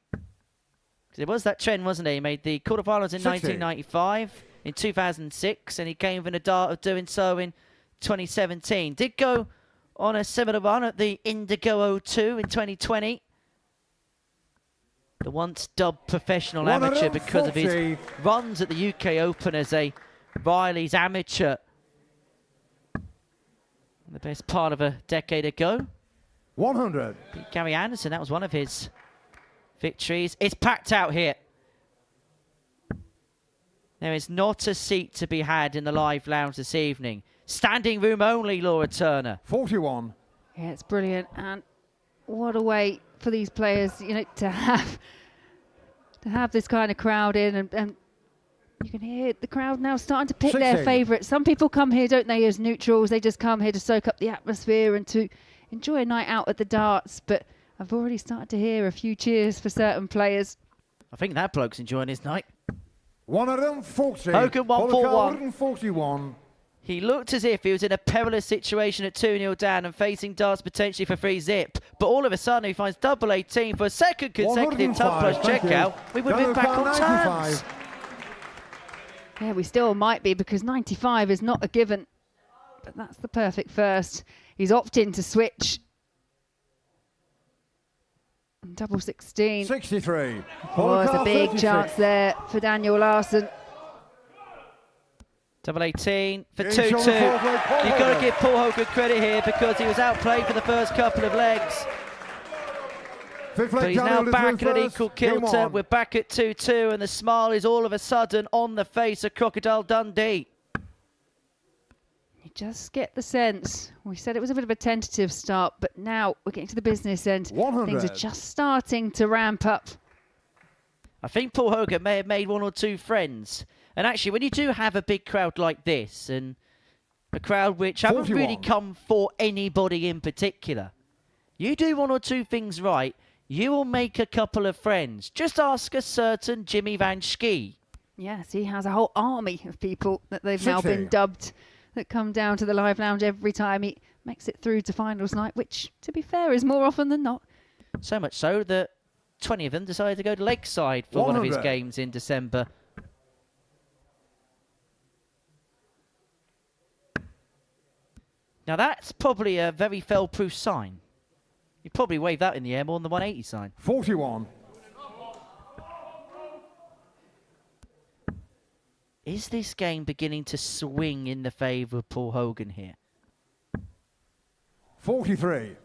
It was that trend, wasn't it? He made the quarterfinals in 1995, in 2006, and he came within a dart of doing so in 2017. Did go on a similar run at the Indigo 02 in 2020. The once dubbed professional amateur because of his runs at the UK Open as a Riley's amateur. The best part of a decade ago. 100. Beat Gary Anderson, that was one of his victories. It's packed out here. There is not a seat to be had in the live lounge this evening. Standing room only, Laura Turner. 41. Yeah, it's brilliant, and what a way for these players, you know, to have this kind of crowd in, and you can hear the crowd now starting to pick their favourites. Some people come here, don't they, as neutrals? They just come here to soak up the atmosphere and to enjoy a night out at the darts. But I've already started to hear a few cheers for certain players. I think that bloke's enjoying his night. 140. Hogan 141. 141. He looked as if he was in a perilous situation at 2-0 down and facing darts potentially for free zip. But all of a sudden he finds double 18 for a second consecutive top plus checkout. We would have been back on terms. Yeah, we still might be, because 95 is not a given. But that's the perfect first. He's opting to switch. And double 16. 63. Oh, it's a big chance there for Daniel Larsson. Double 18 for 2-2. You've got to give Paul Hogan credit here because he was outplayed for the first couple of legs. But he's now back at an equal kilter. We're back at 2-2, and the smile is all of a sudden on the face of Crocodile Dundee. You just get the sense. We said it was a bit of a tentative start, but now we're getting to the business end. 100. Things are just starting to ramp up. I think Paul Hogan may have made 1 or 2 friends. And actually, when you do have a big crowd like this, and a crowd which haven't really come for anybody in particular, you do 1 or 2 things right, you will make a couple of friends. Just ask a certain Jimmy Van Schie. Yes, he has a whole army of people that they've now been dubbed that come down to the live lounge every time he makes it through to finals night, which, to be fair, is more often than not. So much so that 20 of them decided to go to Lakeside for one of his games in December. Now that's probably a very fail-proof sign. You'd probably wave that in the air more than the 180 sign. 41. Is this game beginning to swing in the favour of Paul Hogan here? 43.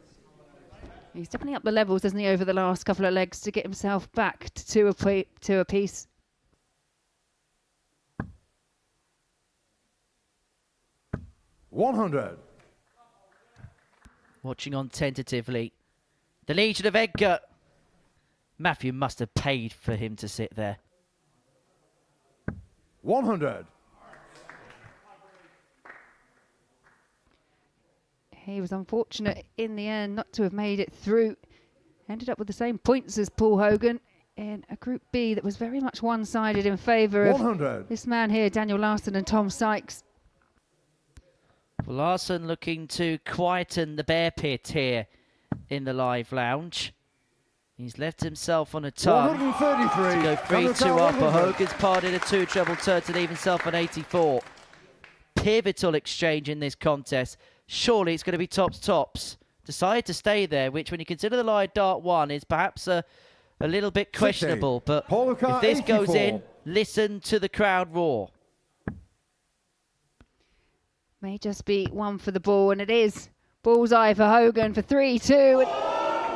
He's definitely up the levels, hasn't he, over the last couple of legs to get himself back to two apiece. $100. Watching on tentatively. The Legion of Edgar. Matthew must have paid for him to sit there. 100. He was unfortunate in the end not to have made it through. Ended up with the same points as Paul Hogan in a Group B that was very much one-sided in favour of this man here, Daniel Larsson and Tom Sykes. Well, Larsson looking to quieten the bear pit here in the live lounge. He's left himself on a ton to go 3-2 up, but Hogan's parted a 2 treble turn to leave himself an 84. Pivotal exchange in this contest. Surely it's going to be tops. Decide to stay there, which when you consider the live dart 1 is perhaps a little bit questionable. But if this goes in, listen to the crowd roar. May just be one for the ball, and it is. Bullseye for Hogan for 3-2.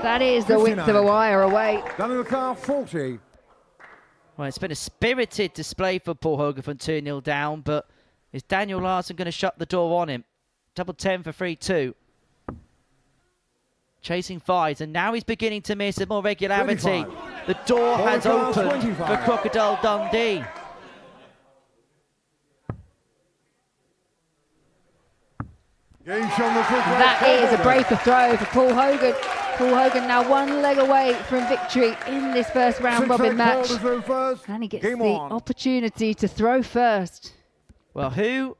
That is the width of a wire away. Daniel Carr, 40. Well, it's been a spirited display for Paul Hogan from 2-0 down, but is Daniel Larsson going to shut the door on him? Double 10 for 3-2. Chasing 5s, and now he's beginning to miss a more regularity. 25. The door has opened for Crocodile Dundee. That is a breaker throw for Paul Hogan. Paul Hogan now one leg away from victory in this first round robin match. And he gets the opportunity to throw first. Well, who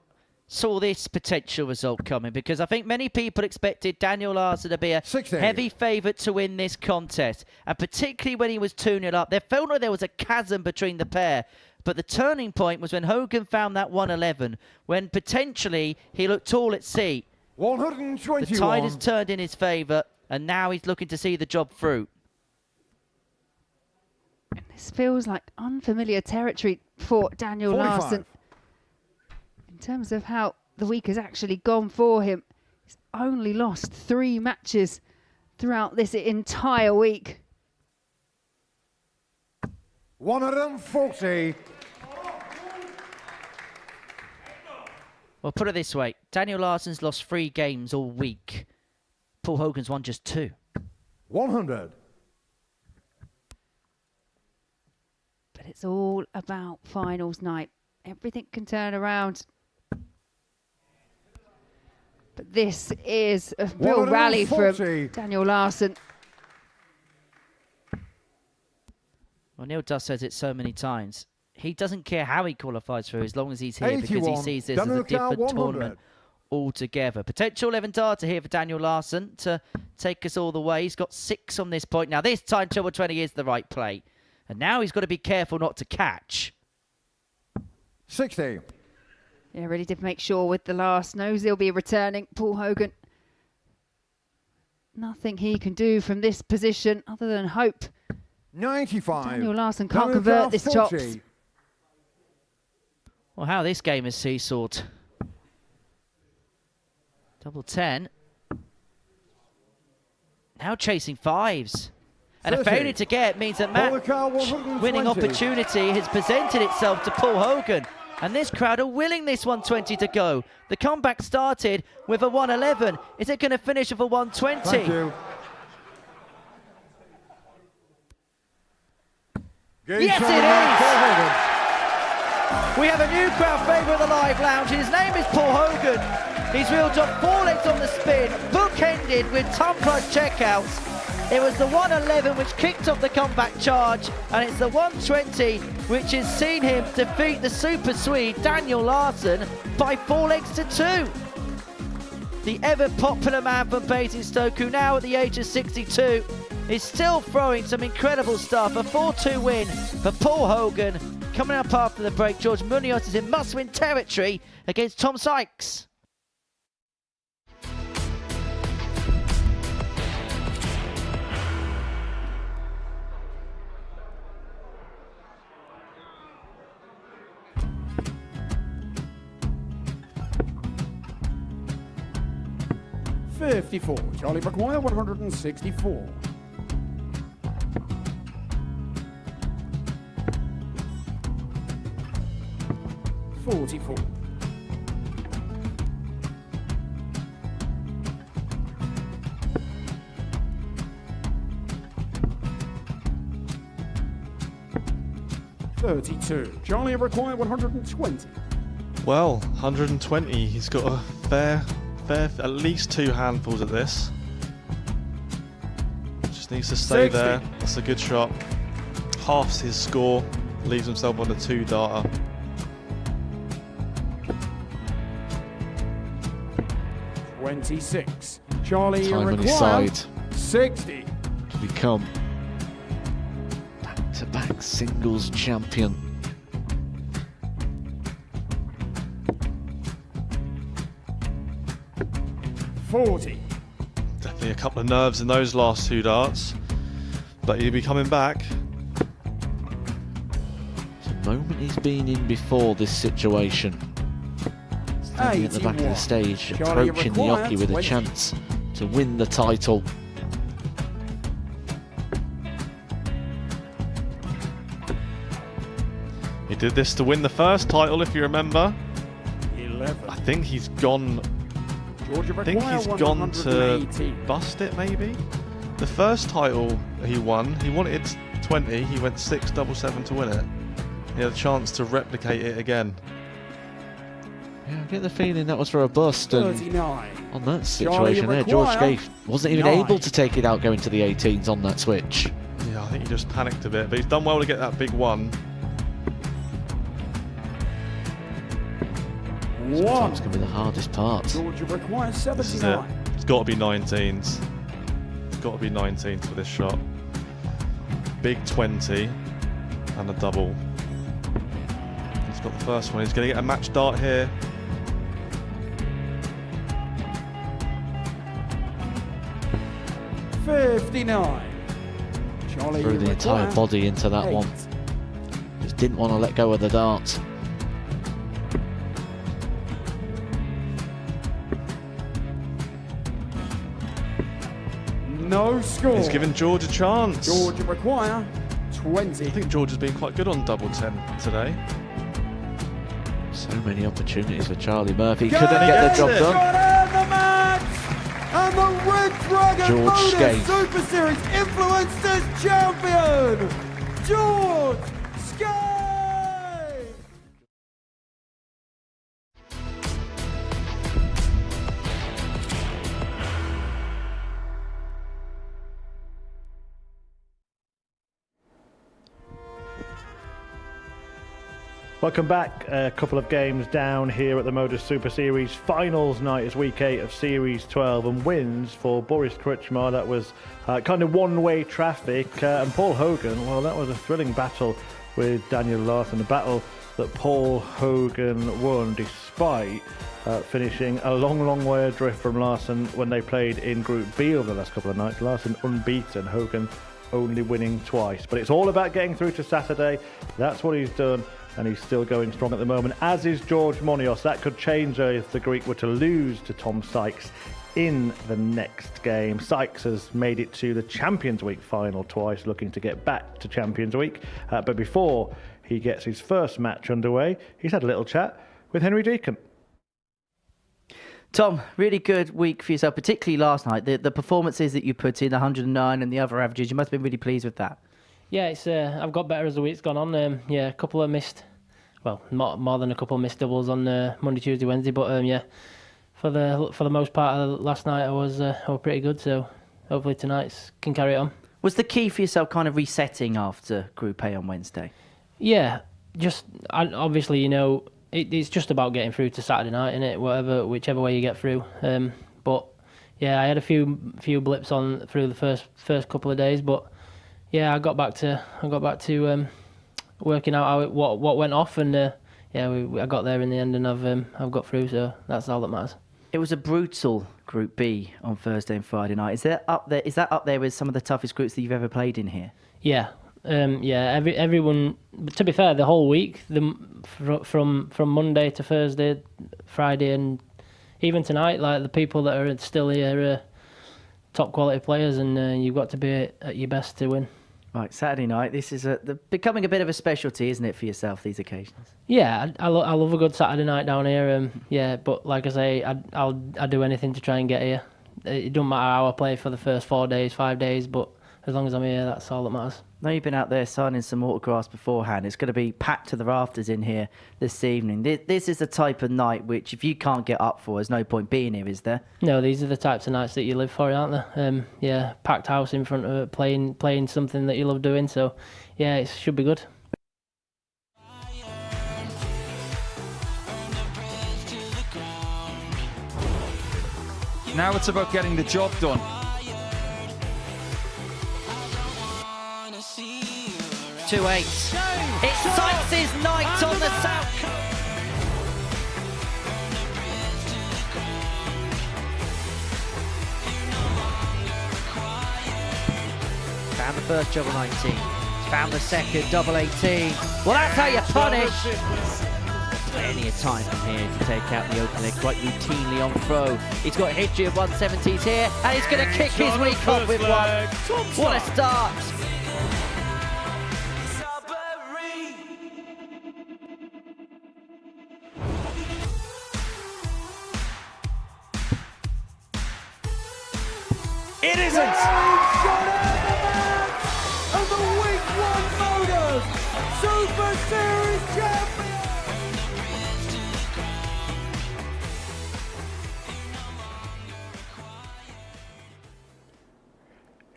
saw this potential result coming? Because I think many people expected Daniel Larsson to be a heavy favourite to win this contest. And particularly when he was 2-0 up, there felt like there was a chasm between the pair. But the turning point was when Hogan found that 111, when potentially he looked tall at sea. 121. The tide has turned in his favour, and now he's looking to see the job through. And this feels like unfamiliar territory for Daniel Larsson. In terms of how the week has actually gone for him, he's only lost 3 matches throughout this entire week. 140. Well, put it this way. Daniel Larsson's lost 3 games all week. Paul Hogan's won just 2. 100. But it's all about finals night. Everything can turn around. But this is a real rally from Daniel Larsson. Well, Neil Duss says it so many times. He doesn't care how he qualifies through as long as he's here, because he sees this as a different tournament altogether. Potential 11 darter here for Daniel Larsson to take us all the way. He's got 6 on this point. Now, this time, treble 20 is the right play. And now he's got to be careful not to catch. 60. Yeah, really did make sure with the last nose he'll be returning. Paul Hogan. Nothing he can do from this position other than hope. 95. Daniel Larsson can't convert this chops. Well, how this game is seesawed. Double 10. Now chasing 5s. And 30. A failure to get means that Matt's winning opportunity has presented itself to Paul Hogan. And this crowd are willing this 120 to go. The comeback started with a 111. Is it going to finish with a 120? Thank you. Yes, it is! We have a new crowd favourite of the live lounge. His name is Paul Hogan. He's reeled up 4 legs on the spin, book-ended with ton price checkouts. It was the 111 which kicked off the comeback charge, and it's the 120 which has seen him defeat the Super Swede Daniel Larsson by 4 legs to 2. The ever popular man from Basingstoke, who now at the age of 62 is still throwing some incredible stuff. A 4-2 win for Paul Hogan. Coming up after the break, George Munoz is in must-win territory against Tom Sykes. $54. Charlie McGuire, 164. $44. $32. Charlie require 120. Well, 120. He's got a fair, at least 2 handfuls at this. Just needs to stay 60. there. That's a good shot. Halves his score. Leaves himself on a 2-darter. $26. Charlie Time on his require side 60. to become back-to-back singles champion. $40. Definitely a couple of nerves in those last 2 darts, but he'll be coming back. The moment he's been in before this situation. Standing at the back of the stage, Charlie approaching the required jockey with a 20. chance to win the title. He did this to win the first title, if you remember. 11. I think he's gone. Georgia I think require he's gone to 118. bust it, maybe. The first title he won, he wanted 20. He went 6-7-7 to win it. He had a chance to replicate it again. Yeah, I get the feeling that was for a bust, and 39. on that situation there, George Scaife wasn't even 9. able to take it out going to the 18s on that switch. Yeah, I think he just panicked a bit, but he's done well to get that big one. Sometimes can be the hardest part. Georgia requires This is it. 79. It's got to be 19s. It's got to be 19s for this shot. Big 20 and a double. He's got the first one. He's going to get a match dart here. $59. Charlie Threw the entire require body into that 8. one. Just didn't want to let go of the dart. No score. He's given George a chance. Georgia require 20. I think George has been quite good on double 10 today. So many opportunities for Charlie Murphy. Go Couldn't get the job it. done. Got in the match. And the Red Dragon George Modus Scaife. Super Series Influencers Champion, George Scaife. Welcome back. A couple of games down here at the Modus Super Series. Finals night is week 8 of Series 12, and wins for Boris Krcmar. That was kind of one-way traffic. And Paul Hogan, well, that was a thrilling battle with Daniel Larsson. A battle that Paul Hogan won despite finishing a long, long way adrift from Larsson when they played in Group B over the last couple of nights. Larsson unbeaten, Hogan only winning twice. But it's all about getting through to Saturday. That's what he's done, and he's still going strong at the moment, as is George Munoz. That could change if the Greek were to lose to Tom Sykes in the next game. Sykes has made it to the Champions Week final twice, looking to get back to Champions Week. But before he gets his first match underway, he's had a little chat with Henry Deacon. Tom, really good week for yourself, particularly last night. The performances that you put in, 109 and the other averages, you must have been really pleased with that. Yeah, it's I've got better as the week's gone on. Yeah, a couple of missed, well, more than a couple of missed doubles on Monday, Tuesday, Wednesday. But yeah, for the most part of last night, I was pretty good. So hopefully tonight can carry it on. Was the key for yourself kind of resetting after Group A on Wednesday? Yeah, obviously, you know, it's just about getting through to Saturday night, innit? Whichever way you get through. But yeah, I had a few blips through the first couple of days, but yeah, I got back to working out what went off, and I got there in the end, and I've got through, so that's all that matters. It was a brutal Group B on Thursday and Friday night. Is that up there with some of the toughest groups that you've ever played in here? Yeah. Everyone. To be fair, the whole week, from Monday to Thursday, Friday, and even tonight, like the people that are still here are top quality players, and you've got to be at your best to win. Right, Saturday night. This is becoming a bit of a specialty, isn't it, for yourself? These occasions. Yeah, I love a good Saturday night down here. Yeah, but like I say, I'll do anything to try and get here. It doesn't matter how I play for the first 4 days, 5 days, but as long as I'm here, that's all that matters. Now you've been out there signing some autographs beforehand. It's going to be packed to the rafters in here this evening. This is the type of night which, if you can't get up for, there's no point being here, is there? No, these are the types of nights that you live for, aren't they? Yeah, packed house in front of it, playing something that you love doing. So, yeah, it should be good. Now it's about getting the job done. It's Sykes' night on the South Coast. Found the first double 19. Found the second double 18. Well, that's how you punish. Plenty of time from here to take out the open leg quite routinely on throw. He's got a history of 170s here, and he's going to kick his week off with one. What a start. It isn't! And the Week 1 Modus Super Series champion!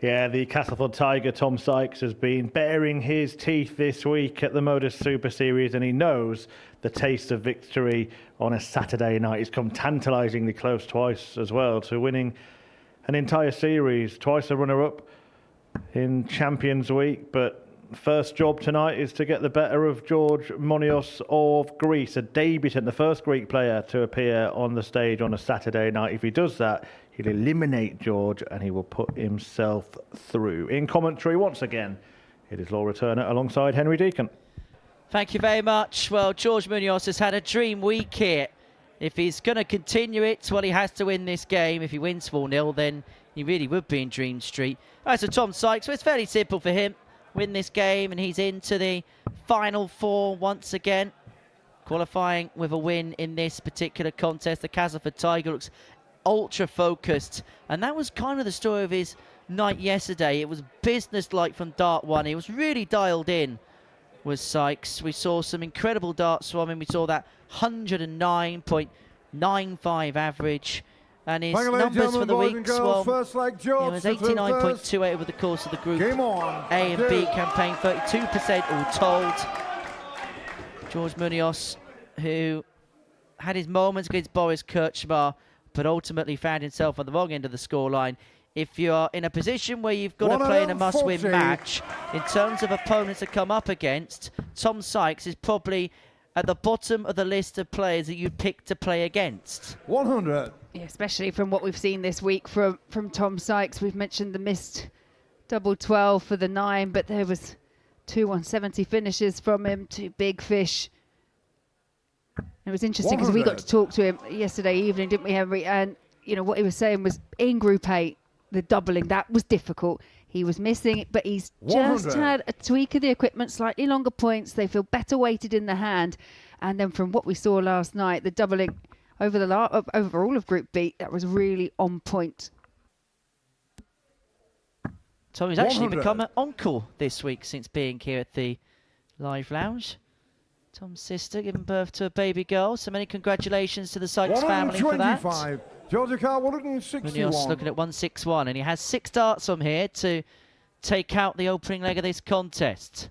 Yeah, the Castleford Tiger, Tom Sykes, has been baring his teeth this week at the Modus Super Series, and he knows the taste of victory on a Saturday night. He's come tantalisingly close twice as well to winning an entire series, twice a runner-up in Champions Week, but first job tonight is to get the better of George Monios of Greece, a debutant, the first Greek player to appear on the stage on a Saturday night. If he does that, he'll eliminate George and he will put himself through. In commentary, once again, it is Laura Turner alongside Henry Deacon. Thank you very much. Well, George Munoz has had a dream week here. If he's going to continue it, well, he has to win this game. If he wins 4-0, then he really would be in Dream Street. As for Tom Sykes, well, it's fairly simple for him. Win this game, and he's into the Final Four once again. Qualifying with a win in this particular contest. The Castleford Tiger looks ultra-focused, and that was kind of the story of his night yesterday. It was business-like from Dart 1. He was really dialed in, was Sykes. We saw some incredible darts from him. We saw that 109.95 average, and his numbers for the weeks, well, it was 89.28 over the course of the Group A and B campaign, 32% all told. George Munoz, who had his moments against Boris Krcmar, but ultimately found himself on the wrong end of the scoreline. If you're in a position where you've got to play in a must-win match, in terms of opponents to come up against, Tom Sykes is probably at the bottom of the list of players that you'd pick to play against. 100. Yeah, especially from what we've seen this week from Tom Sykes. We've mentioned the missed double 12 for the 9, but there was 2 170 finishes from him, 2 big fish. It was interesting because we got to talk to him yesterday evening, didn't we, Henry? And, you know, what he was saying was in Group 8, the doubling, that was difficult. He was missing it, but he's just had a tweak of the equipment, slightly longer points. They feel better weighted in the hand. And then from what we saw last night, the doubling over all of Group B, that was really on point. Tommy's actually become an uncle this week since being here at the Live Lounge. Tom's sister giving birth to a baby girl, so many congratulations to the Sykes family for that. Georgia car 161. Munoz looking at 161, and he has 6 darts from here to take out the opening leg of this contest.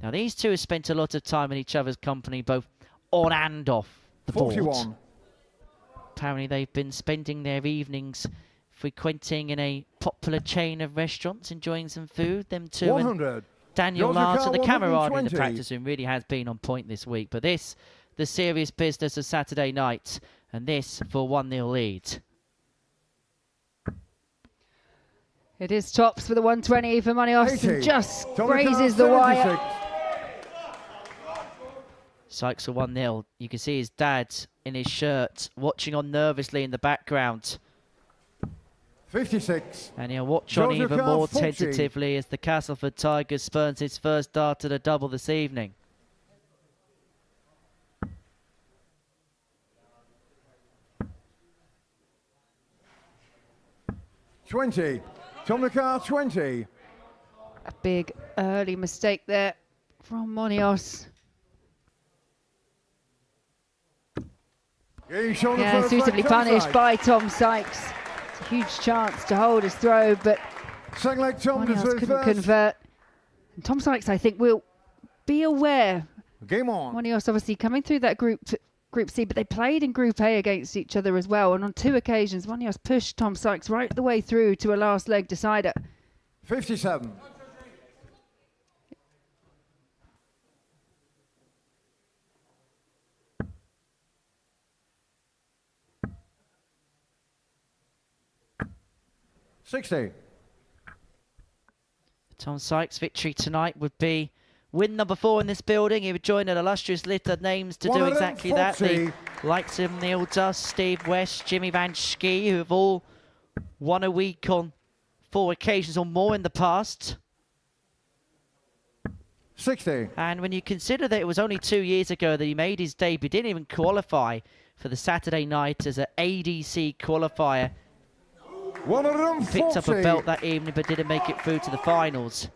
Now, these two have spent a lot of time in each other's company, both on and off the board. 41. Apparently, they've been spending their evenings frequenting in a popular chain of restaurants, enjoying some food. Them two 100. and Daniel Georgia Larsson, car the camaraderie in the 120. practice room really has been on point this week. But this, the serious business of Saturday night, and this for 1-0 lead. It is tops for the 120 for Munoz, 80. and just Tommy grazes Carr, the wire. 76. Sykes for 1-0. You can see his dad in his shirt watching on nervously in the background. 56. And he'll watch on Georgia even car more 40. tentatively as the Castleford Tigers spurns his first dart at a double this evening. Tommy Carr 20. A big early mistake there from Munoz. Yeah, suitably punished by Tom Sykes. It's a huge chance to hold his throw, but Munoz couldn't convert. And Tom Sykes, I think, will be aware. Game on. Munoz obviously coming through that Group C, but they played in Group A against each other as well. And on 2 occasions, Munoz pushed Tom Sykes right the way through to a last leg decider. 57. Tom Sykes' victory tonight would be win number 4 in this building. He would join an illustrious list of names to do exactly that. The likes of Neil Dust, Steve West, Jimmy Van Schie, who have all won a week on 4 occasions or more in the past. 60. And when you consider that it was only 2 years ago that he made his debut, didn't even qualify for the Saturday night as an ADC qualifier. 140. Picked up a belt that evening but didn't make it through to the finals.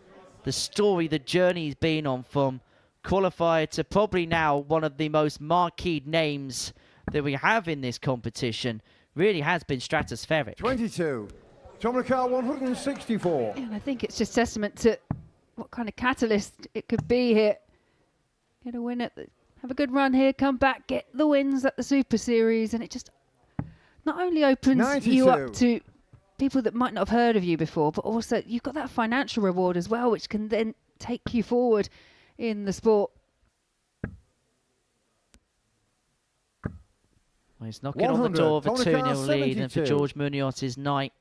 The story, the journey he's been on from qualifier to probably now one of the most marquee names that we have in this competition really has been stratospheric. 22. Tommy Carr 164. Yeah, and I think it's just testament to what kind of catalyst it could be here. Get a win have a good run here, come back, get the wins at the Super Series, and it just not only opens 92. you up to people that might not have heard of you before, but also you've got that financial reward as well, which can then take you forward in the sport. Well, he's knocking on the door of a 2-0 lead, and for 72. George Munoz's night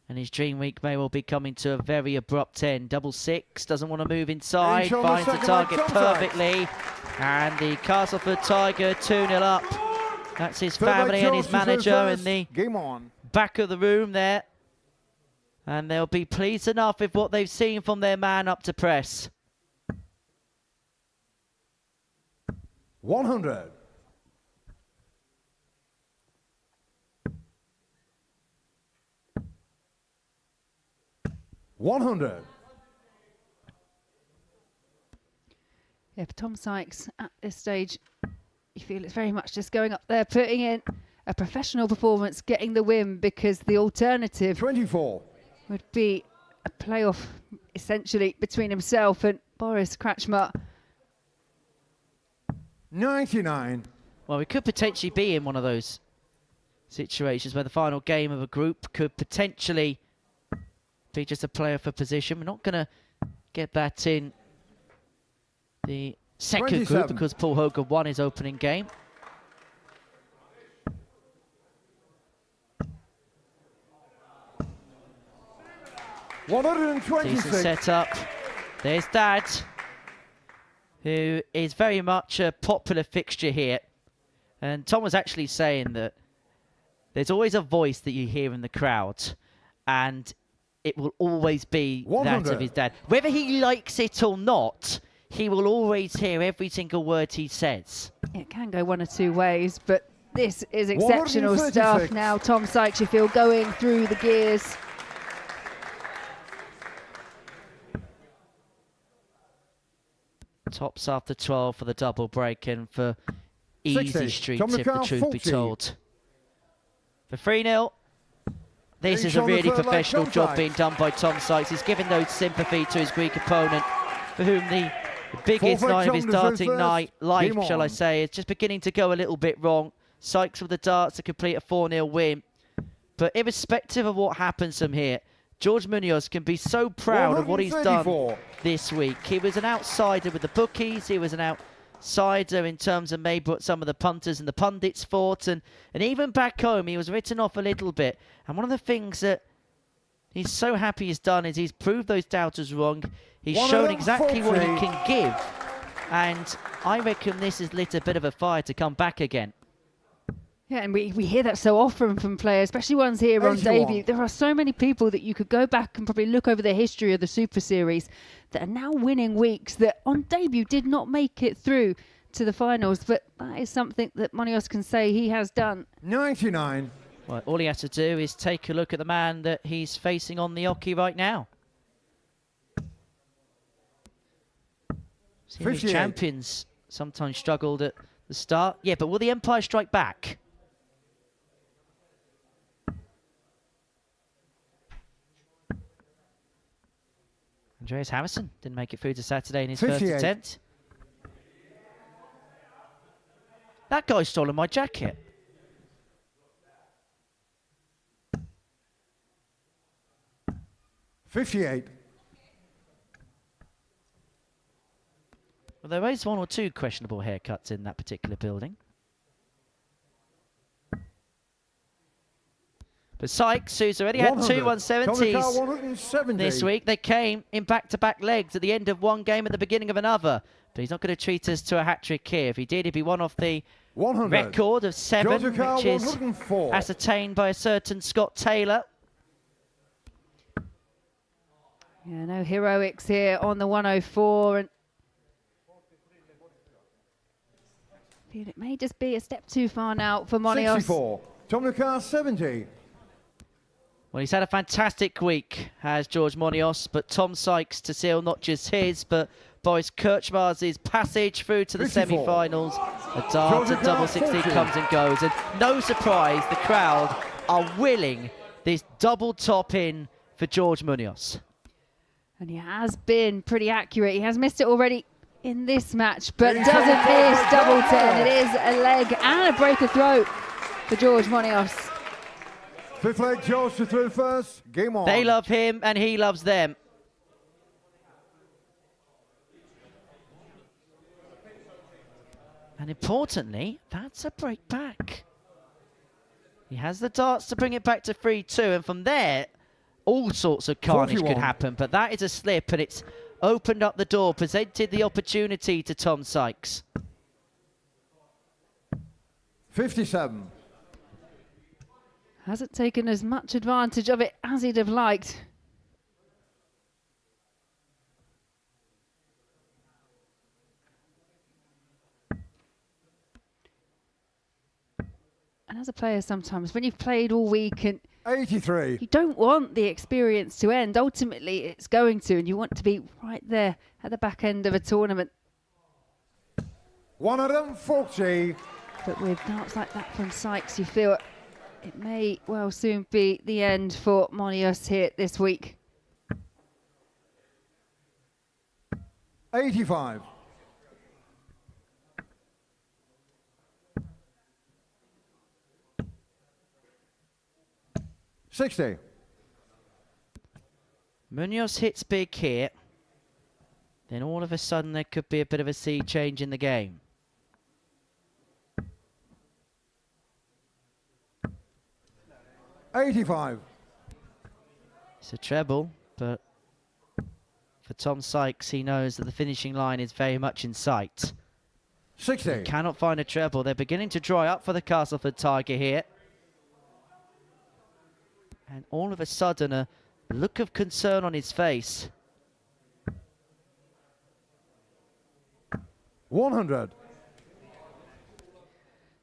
and his dream week may well be coming to a very abrupt end. 6-6, doesn't want to move inside, finds the target perfectly, and the Castleford Tiger 2-0 up. That's his family and his manager in the back of the room there. And they'll be pleased enough with what they've seen from their man up to press. 100. Yeah, for Tom Sykes at this stage, you feel it's very much just going up there, putting in a professional performance, getting the win, because the alternative 24 would be a playoff essentially between himself and Boris Krcmar. 99. Well, we could potentially be in one of those situations where the final game of a group could potentially be just a player for position. We're not going to get that in the second 27. group because Paul Hogan won his opening game. Decent setup. There's Dad, who is very much a popular fixture here. And Tom was actually saying that there's always a voice that you hear in the crowd, and it will always be that of his dad. Whether he likes it or not, he will always hear every single word he says. It can go one or two ways, but this is exceptional stuff. Now Tom Sykes, you feel, going through the gears. Tops after 12 for the double break, and for easy 60. streets, Tom if the McCarr, truth 40. be told. For 3-0. This is a really professional job being done by Tom Sykes. He's giving no sympathy to his Greek opponent, for whom the biggest night of his darting life, shall I say, is just beginning to go a little bit wrong. Sykes with the darts to complete a 4-0 win. But irrespective of what happens from here, George Munoz can be so proud of what he's done this week. He was an outsider with the bookies. He was an outsider in terms of maybe what some of the punters and the pundits thought. And even back home, he was written off a little bit. And one of the things that he's so happy he's done is he's proved those doubters wrong. He's shown exactly what he can give. And I reckon this has lit a bit of a fire to come back again. Yeah, and we hear that so often from players, especially ones here on debut. There are so many people that you could go back and probably look over the history of the Super Series that are now winning weeks that on debut did not make it through to the finals. But that is something that Munoz can say he has done. 99. Well, all he has to do is take a look at the man that he's facing on the oche right now. Series champions sometimes struggled at the start. Yeah, but will the Empire strike back? Andreas Harrison didn't make it through to Saturday in his first attempt. That guy's stolen my jacket. $58. Well, there is one or two questionable haircuts in that particular building. But Sykes, who's already had 2 170s this week, they came in back-to-back legs at the end of one game at the beginning of another. But he's not going to treat us to a hat-trick here. If he did, he'd be one off the record of 7, which is ascertained by a certain Scott Taylor. Yeah, no heroics here on the 104. And it may just be a step too far now for Munoz. 64. Tomnikar 70. Well, he's had a fantastic week, has George Munoz, but Tom Sykes to seal not just his, but Boris Krcmar's passage through to the semi-finals. A dart at double 16 comes and goes, and no surprise, the crowd are willing this double top in for George Munoz. And he has been pretty accurate. He has missed it already in this match, but doesn't miss double 10. It is a leg and a break of throat for George Munoz. Fifth leg, George to throw first. Game on. They love him and he loves them. And importantly, that's a break back. He has the darts to bring it back to 3-2, and from there, all sorts of carnage 41. could happen. But that is a slip, and it's opened up the door, presented the opportunity to Tom Sykes. 57. Hasn't taken as much advantage of it as he'd have liked. And as a player sometimes, when you've played all week and 83. you don't want the experience to end, ultimately it's going to, and you want to be right there at the back end of a tournament. 140. But with darts like that from Sykes, you feel it may well soon be the end for Munoz here this week. 85. $60. Munoz hits big here. Then all of a sudden there could be a bit of a sea change in the game. $85. It's a treble, but for Tom Sykes, he knows that the finishing line is very much in sight. 60. He cannot find a treble. They're beginning to dry up for the Castleford Tiger here. And all of a sudden, a look of concern on his face. 100.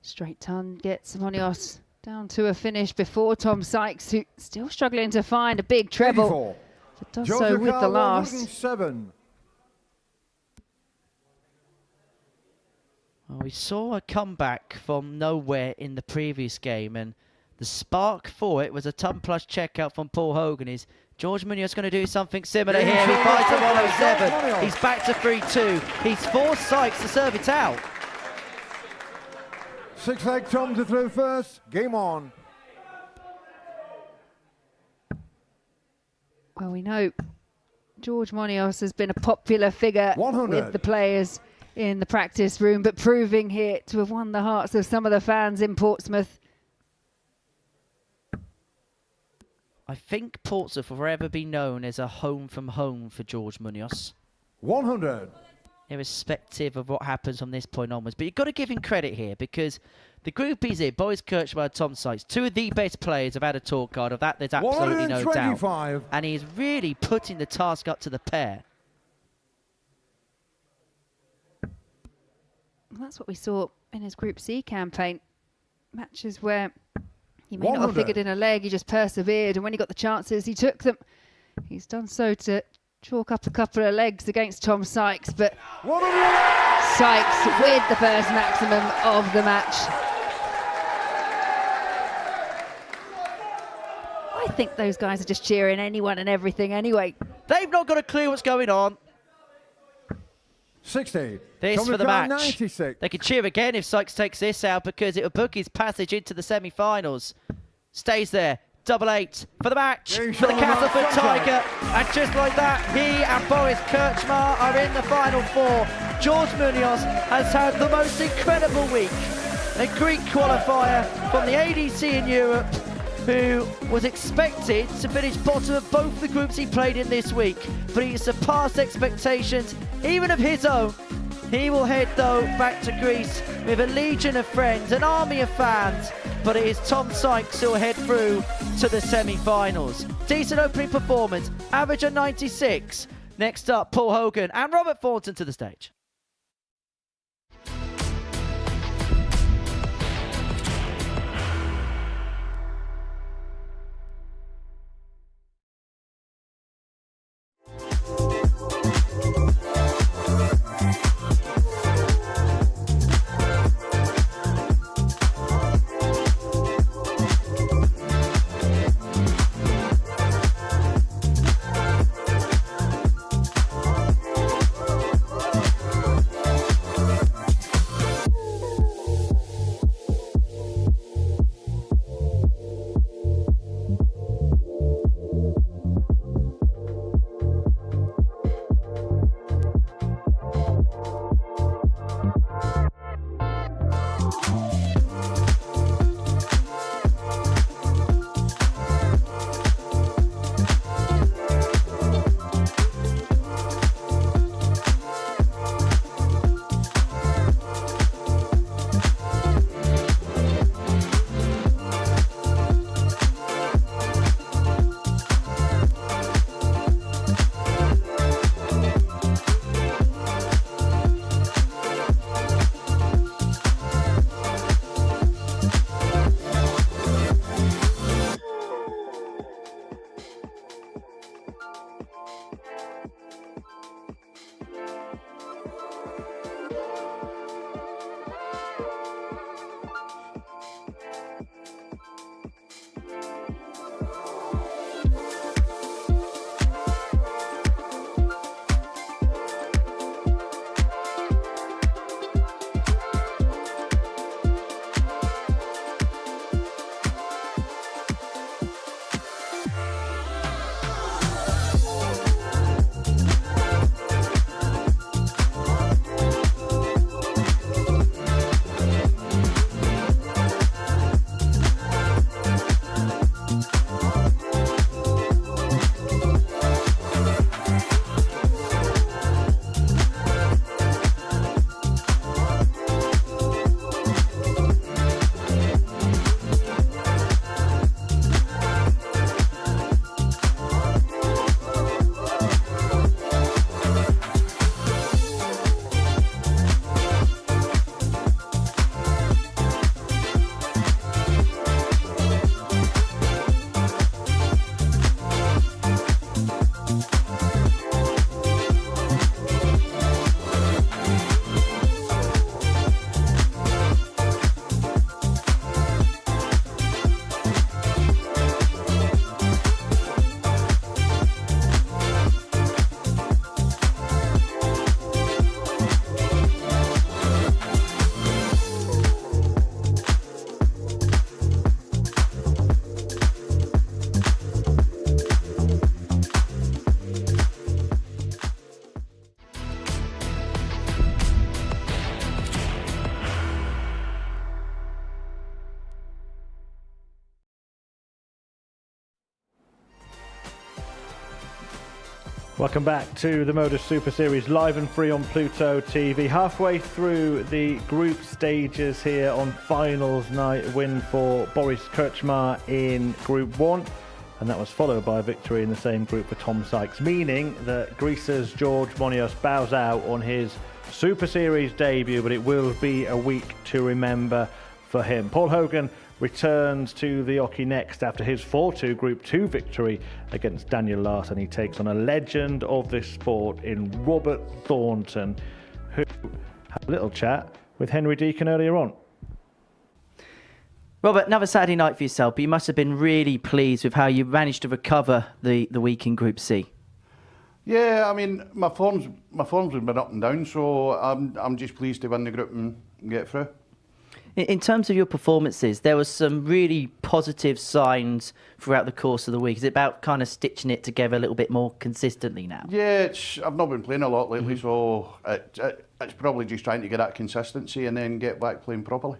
Straight ton gets Munoz down to a finish before Tom Sykes, who's still struggling to find a big treble. 84. But does so with the last. 107. Well, we saw a comeback from nowhere in the previous game, and The spark for it was a ton plus checkout from Paul Hogan. Is George Munoz going to do something similar here? He finds a 107. He's back to 3-2. He's forced Sykes to serve it out. 6-leg Tom to throw first. Game on. Well, we know George Munoz has been a popular figure 100. with the players in the practice room, but proving here to have won the hearts of some of the fans in Portsmouth. I think Portsmouth will forever be known as a home from home for George Munoz. 100. Irrespective of what happens from this point onwards. But you've got to give him credit here, because the group he's in, Boris Krcmar and Tom Sykes, two of the best players have had a talk card. Of that, there's absolutely no doubt. And he's really putting the task up to the pair. Well, that's what we saw in his Group C campaign. Matches where he may not have figured in a leg, he just persevered, and when he got the chances, he took them. He's done so to chalk up a couple of legs against Tom Sykes, but Sykes with the first maximum of the match. I think those guys are just cheering anyone and everything anyway. They've not got a clue what's going on. 60. This for the match. 96. They could cheer again if Sykes takes this out, because it will book his passage into the semi-finals. Stays there. 8-8 for the match for the Castleford Tiger. And just like that, he and Boris Krcmar are in the final four. George Munoz has had the most incredible week. A Greek qualifier from the ADC in Europe, who was expected to finish bottom of both the groups he played in this week, but he surpassed expectations, even of his own. He will head, though, back to Greece with a legion of friends, an army of fans, but it is Tom Sykes who will head through to the semi-finals. Decent opening performance, average of 96. Next up, Paul Hogan and Robert Thornton to the stage. Welcome back to the Modus Super Series, live and free on Pluto TV. Halfway through the group stages here on finals night, win for Boris Krcmar in Group 1. And that was followed by a victory in the same group for Tom Sykes, meaning that Greece's George Monios bows out on his Super Series debut, but it will be a week to remember for him. Paul Hogan returns to the hockey next after his 4-2 Group 2 victory against Daniel Larsson. He takes on a legend of this sport in Robert Thornton, who had a little chat with Henry Deacon earlier on. Robert, another Saturday night for yourself, but you must have been really pleased with how you managed to recover the week in Group C. Yeah, I mean, my form's been up and down, so I'm just pleased to win the group and get through. In terms of your performances, there were some really positive signs throughout the course of the week. Is it about kind of stitching it together a little bit more consistently now? Yeah, I've not been playing a lot lately, so it's probably just trying to get that consistency and then get back playing properly.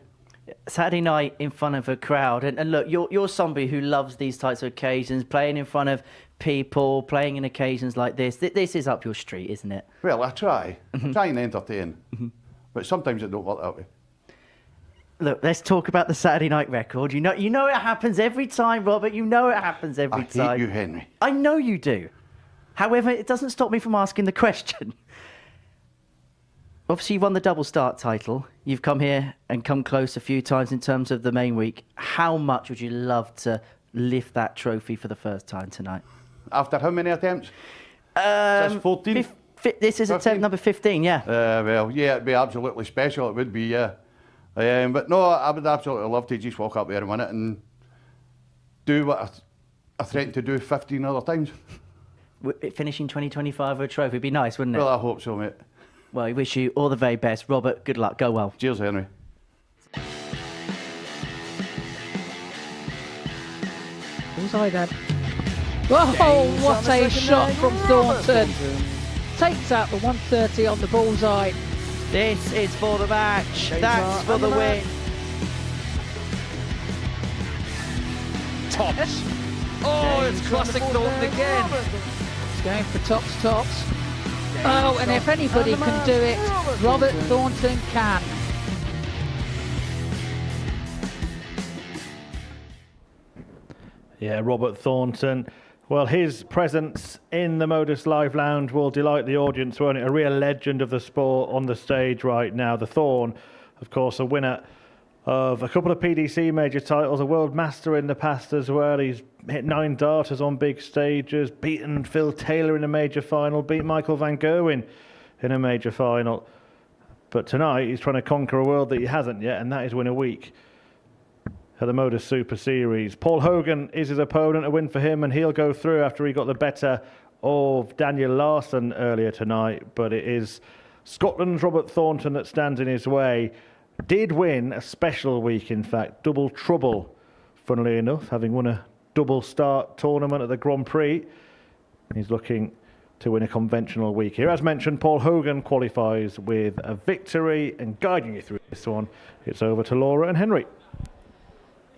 Saturday night in front of a crowd, and look, you're somebody who loves these types of occasions, playing in front of people, playing in occasions like this. This is up your street, isn't it? Well, I try. I try and entertain, but sometimes it don't work that way. Look, let's talk about the Saturday night record. You know it happens every time, Robert. You know it happens every time. I hate you, Henry. I know you do. However, it doesn't stop me from asking the question. Obviously, you won the double start title. You've come here and come close a few times in terms of the main week. How much would you love to lift that trophy for the first time tonight? After how many attempts? That's 14? This is attempt number 15, yeah. Well, yeah, it'd be absolutely special. It would be, yeah. But no, I would absolutely love to just walk up there and win it and do what I threatened to do 15 other times. Finishing 2025 with a trophy would be nice, wouldn't it? Well, I hope so, mate. Well, we wish you all the very best. Robert, good luck. Go well. Cheers, Henry. Bullseye then. Oh, what a shot from Thornton. Takes out the 130 on the bullseye. This is for the match. That's for the win. Tops. Oh, it's classic Thornton again. He's going for tops. Oh, and if anybody can do it, Robert Thornton can. Yeah, Robert Thornton. Well, his presence in the Modus Live Lounge will delight the audience, won't it? A real legend of the sport on the stage right now. The Thorn, of course, a winner of a couple of PDC major titles, a world master in the past as well. He's hit 9 darters on big stages, beaten Phil Taylor in a major final, beat Michael van Gerwen in a major final. But tonight he's trying to conquer a world that he hasn't yet, and that is win a week at the Modus Super Series. Paul Hogan is his opponent, a win for him, and he'll go through after he got the better of Daniel Larsson earlier tonight. But it is Scotland's Robert Thornton that stands in his way. Did win a special week, in fact, double trouble, funnily enough, having won a double start tournament at the Grand Prix. He's looking to win a conventional week here. As mentioned, Paul Hogan qualifies with a victory, and guiding you through this one, it's over to Laura and Henry.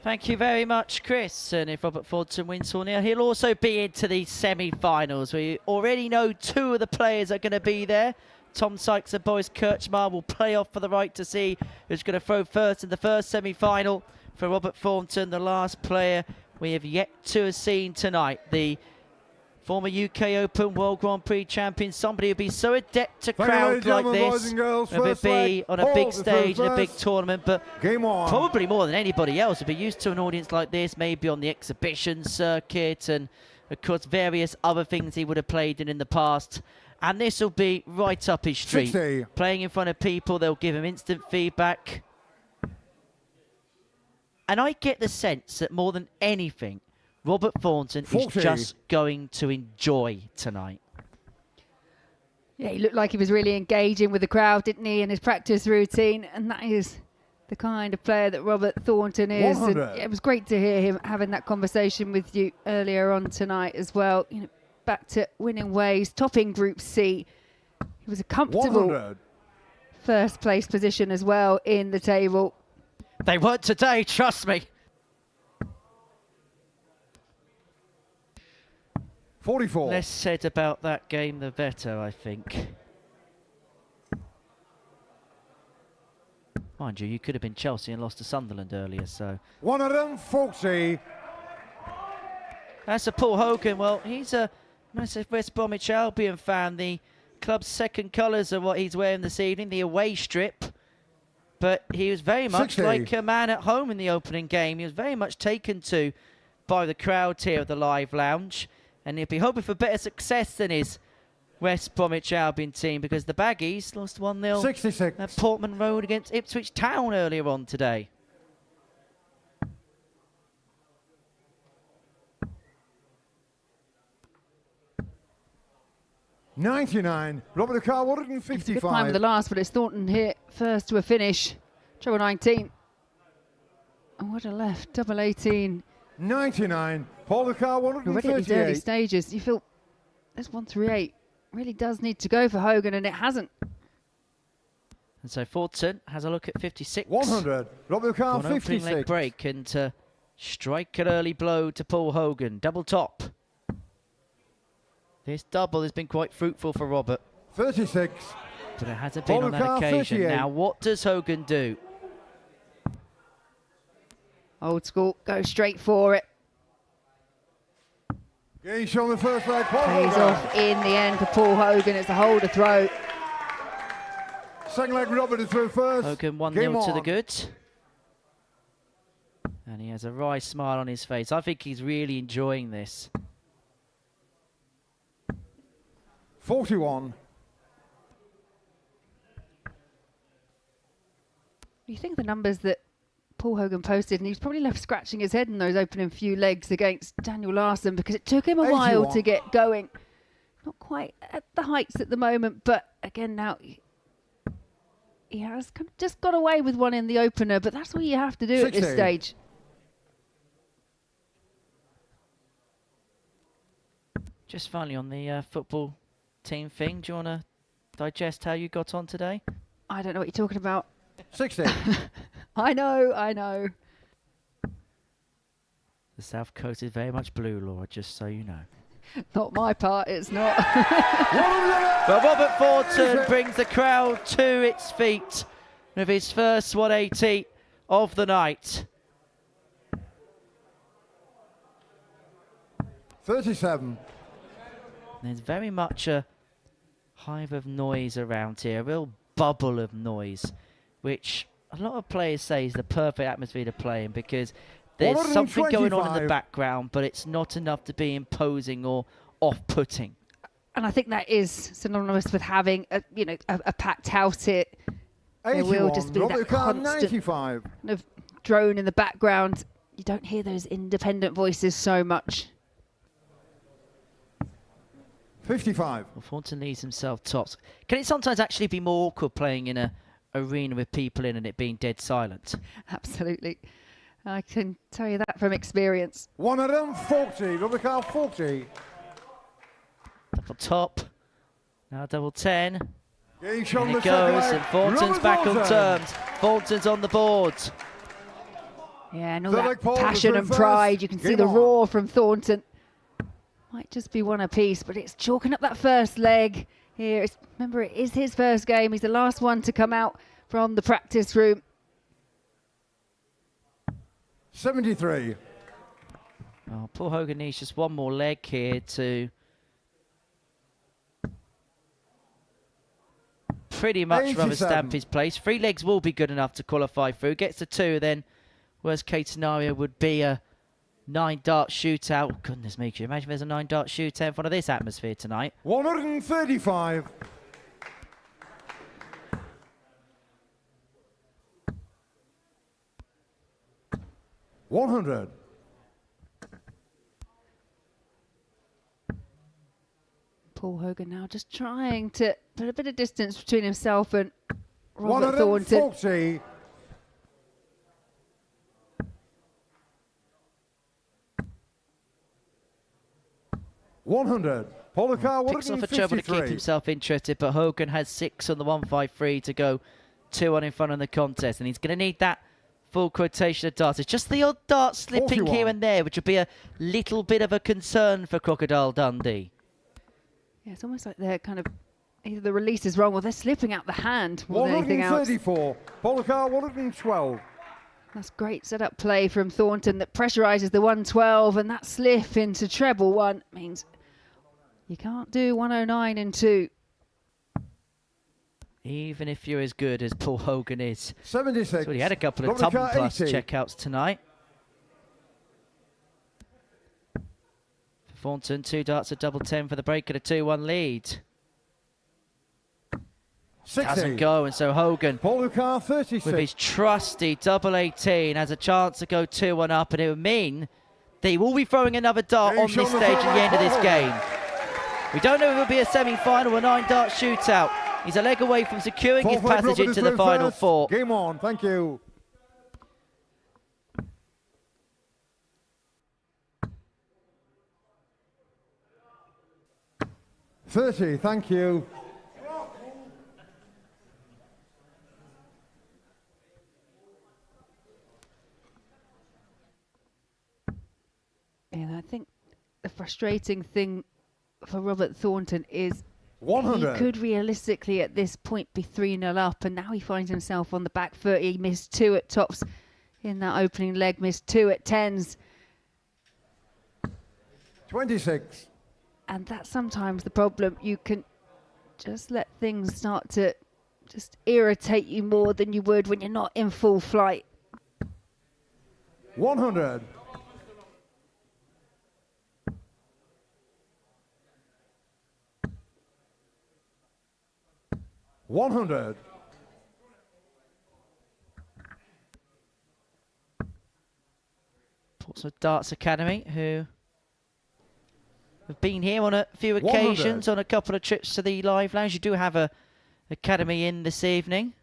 Thank you very much, Chris. And if Robert Thornton wins Tournament, he'll also be into the semi-finals. We already know 2 of the players are going to be there. Tom Sykes and Boris Krcmar will play off for the right to see who's going to throw first in the first semi-final. For Robert Thornton, the last player we have yet to have seen tonight. The former UK Open World Grand Prix champion, somebody who'll be so adept to crowds like this, whether it be on a big stage in a big tournament, but probably more than anybody else, will be used to an audience like this, maybe on the exhibition circuit and, of course, various other things he would have played in the past. And this will be right up his street. 60. Playing in front of people, they'll give him instant feedback. And I get the sense that more than anything, Robert Thornton 40. is just going to enjoy tonight. Yeah, he looked like he was really engaging with the crowd, didn't he, in his practice routine? And that is the kind of player that Robert Thornton is. And it was great to hear him having that conversation with you earlier on tonight as well. You know, back to winning ways, topping Group C. He was a comfortable 100. first place position as well in the table. They weren't today, trust me. 44. Less said about that game, the better, I think. Mind you, you could have been Chelsea and lost to Sunderland earlier, so... 140. As for Paul Hogan, well, he's a massive West Bromwich Albion fan. The club's second colours are what he's wearing this evening, the away strip. But he was very much 60. like a man at home in the opening game. He was very much taken to by the crowd here at the Live Lounge. And he'll be hoping for better success than his West Bromwich Albion team, because the Baggies lost 1-0 66. at Portman Road against Ipswich Town earlier on today. $99. Robert Carr, Good time with the 155. last, but it's Thornton here first to a finish. Treble 19. Oh, what a left. Double 18. 99. Paul the Carr, Already at these early 138. stages, you feel this 138 really does need to go for Hogan, and it hasn't. And so Thornton has a look at 56. 100. Robert Carr, For an opening leg 56. break, and strike an early blow to Paul Hogan. Double top. This double has been quite fruitful for Robert. 36. But it hasn't been on that Polgar, occasion. 38. Now, what does Hogan do? Old school, go straight for it. Gage on the first leg. Paul Pays Hogan. off in the end for Paul Hogan. It's a holder throw. Second leg, Robert is through first. Hogan 1-0 Game to the on. good. And he has a wry smile on his face. I think he's really enjoying this. 41. You think the numbers that Paul Hogan posted, and he's probably left scratching his head in those opening few legs against Daniel Larsson, because it took him a while 81. to get going. Not quite at the heights at the moment, but again now he has kind of just got away with one in the opener, but that's what you have to do at this 60. stage. Just finally on the football team thing, do you want to digest how you got on today? I don't know what you're talking about. 60. I know. The South Coast is very much blue, Laura, just so you know. Not my part, it's not. But Robert Thornton brings the crowd to its feet with his first 180 of the night. 37. There's very much a hive of noise around here, a real bubble of noise, which a lot of players say is the perfect atmosphere to play in, because there's something going on in the 125. background, but it's not enough to be imposing or off-putting. And I think that is synonymous with having a packed house here. There will 81. just be Robert that Carr, constant 95. kind of drone in the background. You don't hear those independent voices so much. 55. Well, Thornton leaves himself tops. Can it sometimes actually be more awkward playing in a arena with people in and it being dead silent? Absolutely. I can tell you that from experience. 140. Robert Carr, 40. Double top. Now double 10. Gage And on the it second goes, leg. and Thornton's Robert back on Thornton. terms. Thornton's on the board. Yeah, and all The that leg pole, passion the and first. pride. You can see Game the on. roar from Thornton. Might just be one apiece, but it's chalking up that first leg here. Remember, it is his first game. He's the last one to come out from the practice room. 73. Oh, Paul Hogan needs just one more leg here to pretty much rubber 87. stamp his place. 3 legs will be good enough to qualify through. Gets to 2, then worst case scenario would be a 9-dart shootout. Goodness me, can you imagine if there's a 9-dart shootout in front of this atmosphere tonight? 135. $100. Paul Hogan now just trying to put a bit of distance between himself and Robert Thornton. 140. $100. Paul Carr, Picks off a trouble to keep 153. himself interested, but Hogan has 6 on the 153 to go 2 on in front of the contest, and he's going to need that full quotation of darts. It's just the odd dart slipping 41. here and there, which would be a little bit of a concern for Crocodile Dundee. Yeah, it's almost like they're kind of, either the release is wrong or they're slipping out the hand more than anything else. 134, Polakar 112. That's great set-up play from Thornton that pressurises the 112, and that slip into treble one means you can't do 109 in 2. Even if you're as good as Paul Hogan is. 76. So he had a couple of Tumble Plus checkouts tonight. For Thornton, 2 darts at double 10 for the break at a 2-1 lead. 60. Doesn't go, and so Hogan, Polakar 36. with his trusty double 18, has a chance to go 2-1 up, and it would mean that he will be throwing another dart on this stage at the end of this game. We don't know if it will be a semi-final or 9-dart shootout. He's a leg away from securing his passage into the final 4. Game on, thank you. $30, thank you. And I think the frustrating thing for Robert Thornton is 100. he could realistically at this point be 3-0 up, and now he finds himself on the back foot. He missed 2 at tops in that opening leg, missed 2 at tens. 26. And that's sometimes the problem. You can just let things start to just irritate you more than you would when you're not in full flight. 100. 100. Portsmouth Darts Academy, who have been here on a few occasions, 100. on a couple of trips to the live lounge. You do have a academy in this evening.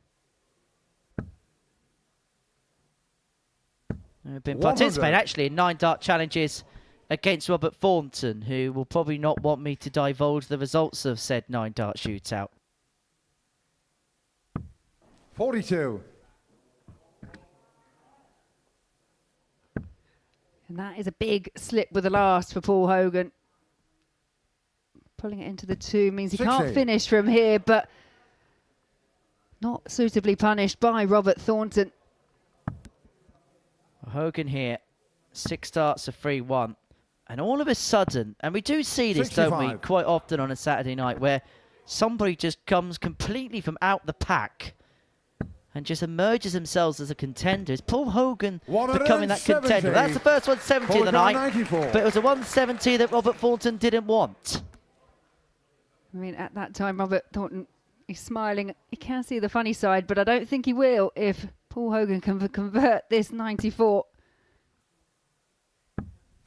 They've been participating actually in 9-dart challenges against Robert Thornton, who will probably not want me to divulge the results of said 9-dart shootout. 42. And that is a big slip with the last for Paul Hogan. Pulling it into the 2 means he 60. can't finish from here, but not suitably punished by Robert Thornton. Hogan here, 6 darts of 3-1. And all of a sudden, and we do see this, 65. don't we, quite often on a Saturday night, where somebody just comes completely from out the pack and just emerges themselves as a contender. Is Paul Hogan becoming that contender? That's the first 170 of the night, 94. but it was a 170 that Robert Thornton didn't want. I mean, at that time, Robert Thornton, he's smiling. He can see the funny side, but I don't think he will if Paul Hogan can convert this 94.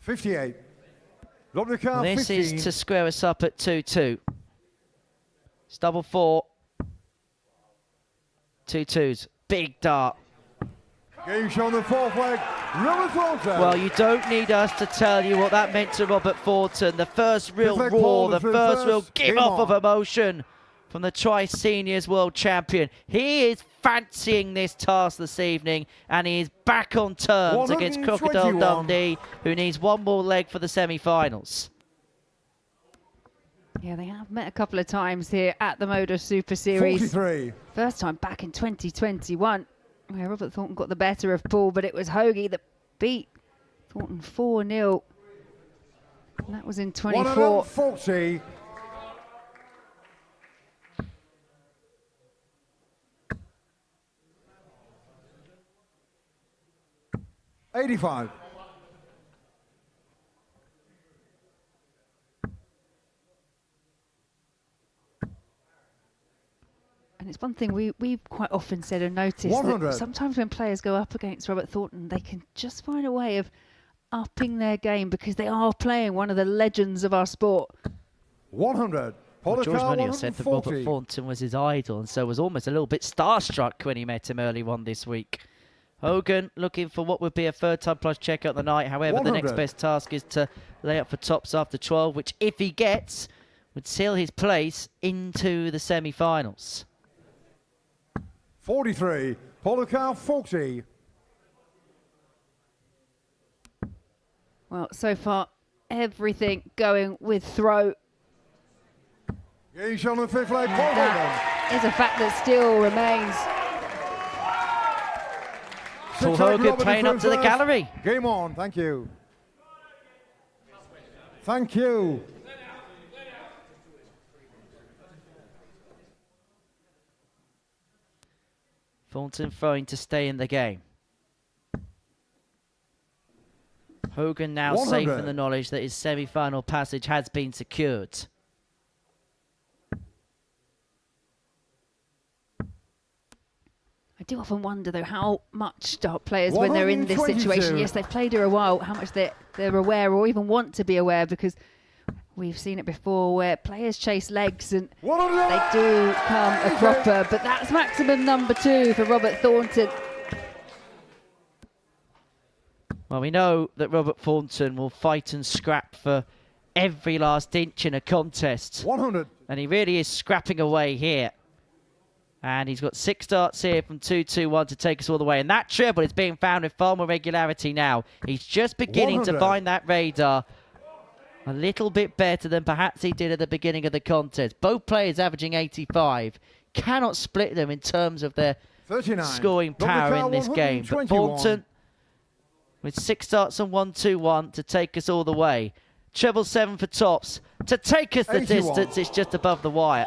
58. Well, this is to square us up at 2-2. It's double 4. 2 2s. Big dart. Game show on the 4th leg. Robert Thornton. Well, you don't need us to tell you what that meant to Robert Thornton. The first real roar, the first real give off of emotion from the Tri-Seniors World Champion. He is fancying this task this evening, and he is back on terms against Crocodile Dundee, who needs 1 more leg for the semi-finals. Yeah, they have met a couple of times here at the Modus Super Series. 43. First time back in 2021, where Robert Thornton got the better of Paul, but it was Hoagie that beat Thornton 4-0. And that was in 24. 140. $85. And it's one thing we've quite often said and noticed 100. that sometimes when players go up against Robert Thornton, they can just find a way of upping their game because they are playing one of the legends of our sport. 100. Well, George Munoz said that Robert Thornton was his idol, and so was almost a little bit starstruck when he met him early on this week. Hogan looking for what would be a 3rd time plus check out the night. However, 100. the next best task is to lay up for tops after 12, which if he gets, would seal his place into the semi-finals. 43. Polakar 40. Well, so far, everything going with throw. Game on the fifth leg. That is a fact that still remains. Paul Hogan playing up to the gallery. Game on, thank you. Thank you. Thornton throwing to stay in the game. Hogan now 100. safe in the knowledge that his semi-final passage has been secured. I do often wonder, though, how much players, when they're in this situation, yes, they've played here a while, how much they're aware or even want to be aware, because we've seen it before where players chase legs and they do come a cropper. But that's maximum number 2 for Robert Thornton. Well, we know that Robert Thornton will fight and scrap for every last inch in a contest. 100. And he really is scrapping away here. And he's got 6 darts here from 2-2-1 to take us all the way. And that treble is being found with far more regularity now. He's just beginning 100. to find that radar a little bit better than perhaps he did at the beginning of the contest. Both players averaging 85. Cannot split them in terms of their 39. scoring power in this game. But Thornton with 6 darts and 1-2-1 to take us all the way. Treble 7 for tops. To take us the 81. distance, it's just above the wire.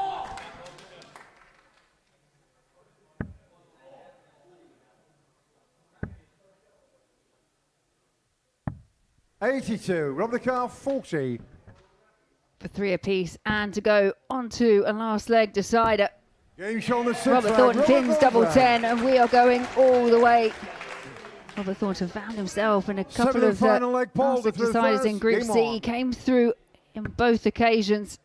$82. Rob the car, 40. For 3 apiece, and to go onto a last leg decider. Game show on the sixth Robert leg. Thornton Robert pins double Thornton. 10, and we are going all the way. Robert Thornton found himself in a couple of final leg, Paul, last through deciders first. in Group Game C. on. He came through in both occasions.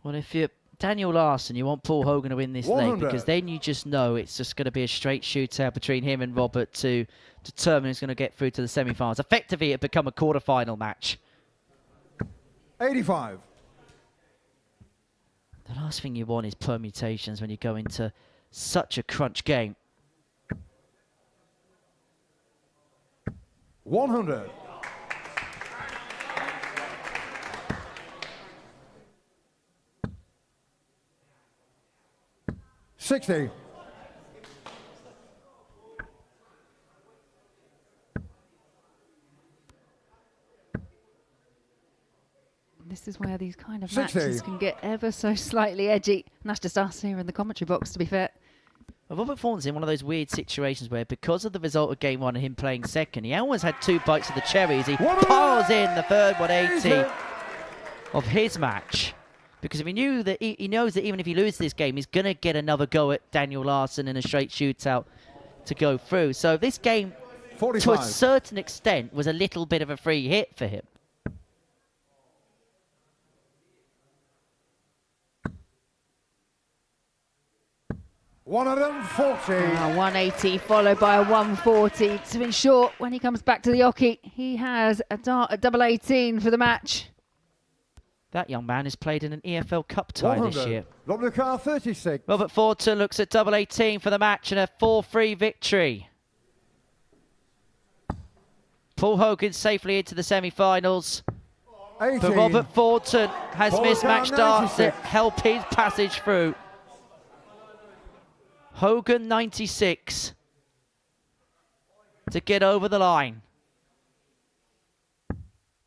Well, if you're Daniel Larsson, you want Paul Hogan to win this leg, 100. because then you just know it's just going to be a straight shootout between him and Robert to determine who's going to get through to the semi-finals. Effectively, it become a quarter-final match. 85. The last thing you want is permutations when you go into such a crunch game. 100. $60. This is where these kind of 60. matches can get ever so slightly edgy. And that's just us here in the commentary box, to be fair. Well, Robert Thornton's in one of those weird situations where, because of the result of game 1 and him playing second, he almost had 2 bites of the cherry as he piles in the third 180 of his match. Because if he knew that he knows that even if he loses this game, he's going to get another go at Daniel Larsson in a straight shootout to go through. So this game, 45. to a certain extent, was a little bit of a free hit for him. $140. 180 followed by a 140 to ensure when he comes back to the hockey, he has a dart at double 18 for the match. That young man has played in an EFL Cup tie this year. Rob the car, 36. Robert Thornton looks at double 18 for the match and a 4-3 victory. Paul Hogan safely into the semi-finals. But Robert Thornton has mismatched darts that help his passage through. Hogan 96 to get over the line.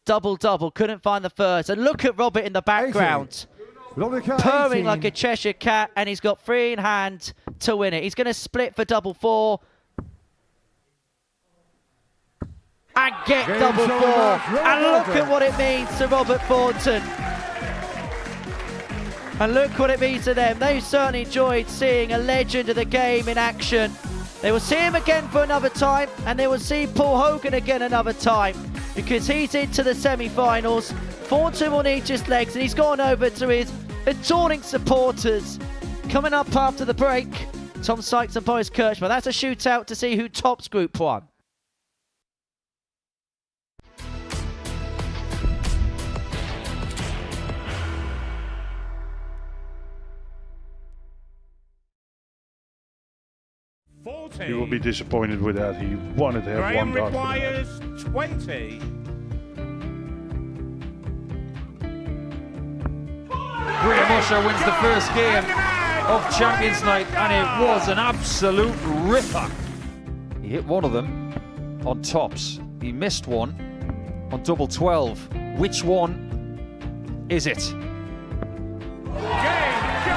Double-double, couldn't find the first. And look at Robert in the background. Purring like a Cheshire cat, and he's got 3 in hand to win it. He's going to split for double 4. And get double 4. And look at what it means to Robert Thornton. And look what it means to them. They've certainly enjoyed seeing a legend of the game in action. They will see him again for another time, and they will see Paul Hogan again another time, because he's into the semi-finals. Thornton will need just legs, and he's gone over to his adoring supporters. Coming up after the break, Tom Sykes and Boris Krcmar. That's a shootout to see who tops Group 1. he will be disappointed with that. He wanted to have one dart. requires 20. Graham Usher wins the first game of Champions Night, and it was an absolute ripper. He hit one of them on tops. He missed one on double 12. Which one is it?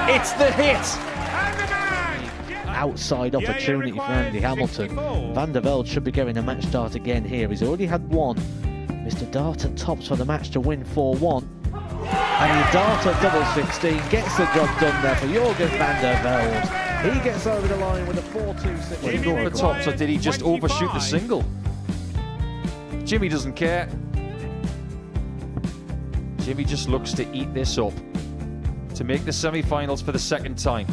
It's the hit! Outside opportunity for Andy Hamilton. Van der Velde should be getting a match start again here. He's already had one. Mr. Dart at tops for the match to win 4-1. And he dart at double 16, gets the job done there for Jorgen van der Velde. He gets over the line with a 4-2-6. Did he go for tops, or did he just overshoot the single? Jimmy doesn't care. Jimmy just looks to eat this up to make the semi-finals for the second time.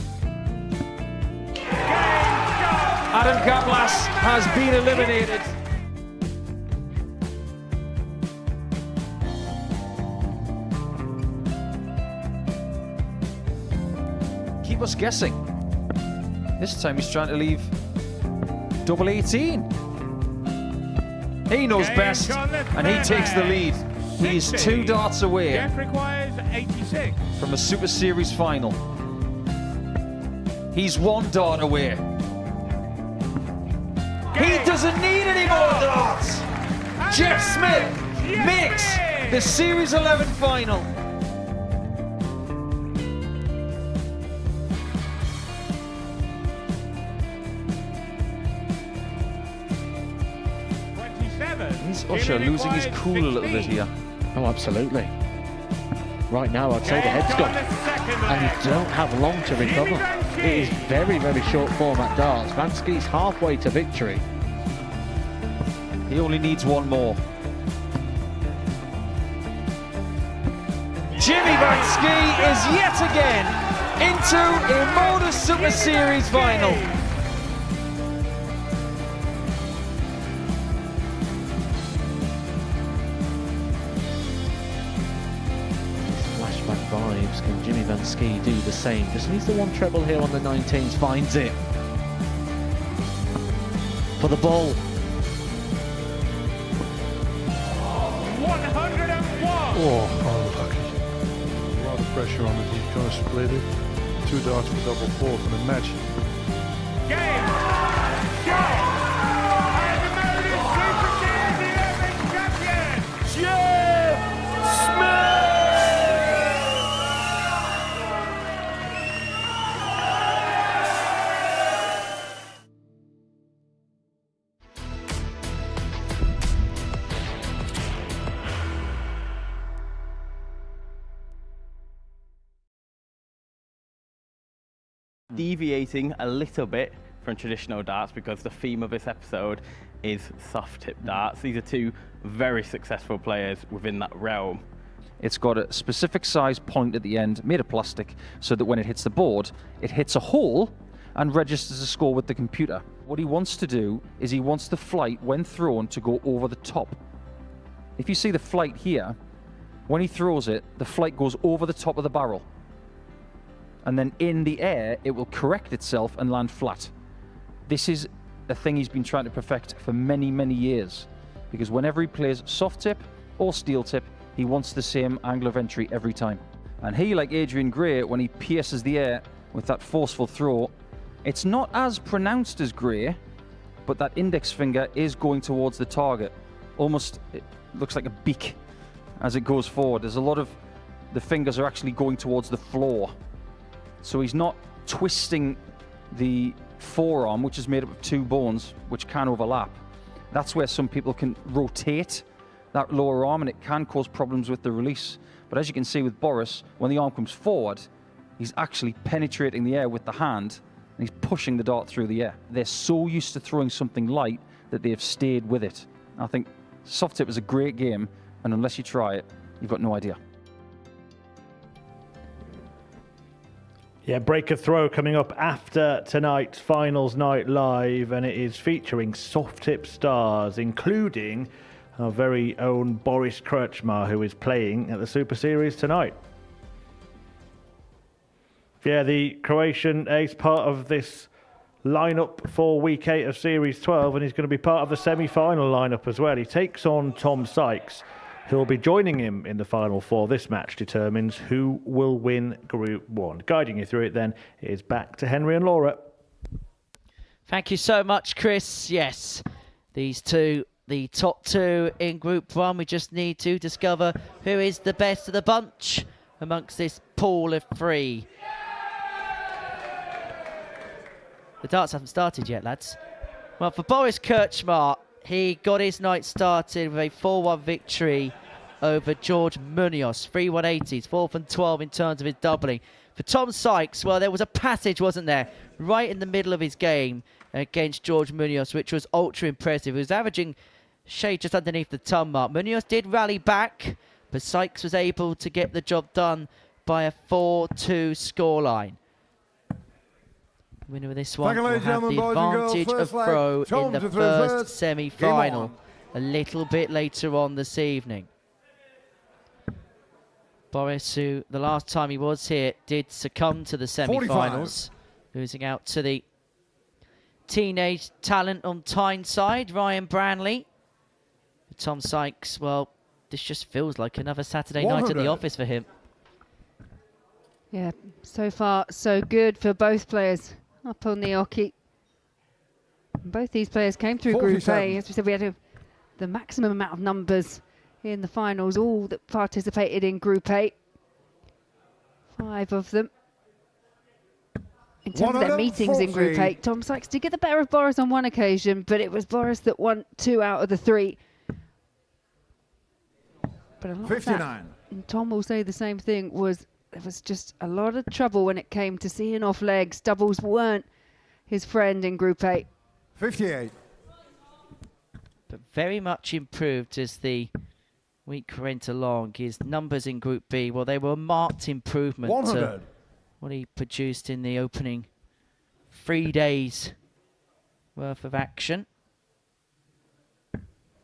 Adam Kaplas has been eliminated. Keep us guessing. This time he's trying to leave double 18. He knows best, and he takes the lead. He is 2 darts away requires 86. from a Super Series final. He's 1 dart away. He doesn't need any more darts. Jeff Smith makes the Series 11 final. Is Usher losing his cool a little bit here? Oh, absolutely. Right now, I'd say the head's gone. And you don't have long to recover. It is very, very short format darts. Vansky's halfway to victory. He only needs one more. Jimmy Vansky is yet again into a Modus Super Series final. Flashback vibes. Can Jimmy Vansky do the same? Just needs the one treble here on the 19s. Finds it. For the ball. 101. Oh, unlucky. A lot of pressure on it. He's going to split it. 2 darts for double 4 for the match. Game. Shot. And the Modus Super Series 11 champion, Jeff Smith. Deviating a little bit from traditional darts because the theme of this episode is soft tip darts. These are 2 very successful players within that realm. It's got a specific size point at the end, made of plastic, so that when it hits the board, it hits a hole and registers a score with the computer. What he wants to do is he wants the flight, when thrown, to go over the top. If you see the flight here, when he throws it, the flight goes over the top of the barrel. And then in the air, it will correct itself and land flat. This is a thing he's been trying to perfect for many, many years. Because whenever he plays soft tip or steel tip, he wants the same angle of entry every time. And he, like Adrian Gray, when he pierces the air with that forceful throw, it's not as pronounced as Gray, but that index finger is going towards the target. Almost, it looks like a beak as it goes forward. There's a lot of, the fingers are actually going towards the floor. So he's not twisting the forearm, which is made up of 2 bones, which can overlap. That's where some people can rotate that lower arm, and it can cause problems with the release. But as you can see with Boris, when the arm comes forward, he's actually penetrating the air with the hand, and he's pushing the dart through the air. They're so used to throwing something light that they have stayed with it. I think soft tip is a great game, and unless you try it, you've got no idea. Yeah, break a throw coming up after tonight's finals night live, and it is featuring soft tip stars, including our very own Boris Krcmar, who is playing at the Super Series tonight. Yeah, the Croatian ace, part of this lineup for week 8 of Series 12, and he's going to be part of the semi-final lineup as well. He takes on Tom Sykes, who'll be joining him in the final four. This match determines who will win Group 1. Guiding you through it then is back to Henry and Laura. Thank you so much, Chris. Yes, these two, the top two in Group 1. We just need to discover who is the best of the bunch amongst this pool of 3. The darts haven't started yet, lads. Well, for Boris Krcmar, he got his night started with a 4-1 victory over George Munoz. 3-180s, 4th and 12 in terms of his doubling. For Tom Sykes, well, there was a passage, wasn't there, right in the middle of his game against George Munoz, which was ultra impressive. He was averaging shade just underneath the ton mark. Munoz did rally back, but Sykes was able to get the job done by a 4-2 scoreline. Winner of this one will have the advantage of throw in the first semi-final a little bit later on this evening. Boris, who the last time he was here did succumb to the semi-finals, losing out to the teenage talent on Tyneside, Ryan Branley. Tom Sykes, well, this just feels like another Saturday night at the office for him. Yeah, so far so good for both players up on the Oki. Both these players came through Group A. As we said, we had the maximum amount of numbers in the finals, all that participated in Group A. 5 of them. In terms of their meetings in Group A, Tom Sykes did get the better of Boris on one occasion, but it was Boris that won 2 out of the 3. But a lot 59. Of that, and Tom will say the same thing, there was just a lot of trouble when it came to seeing off legs. Doubles weren't his friend in Group A. 58. But very much improved as the week went along. His numbers in Group B, well, they were a marked improvement to what he produced in the opening 3 days worth of action.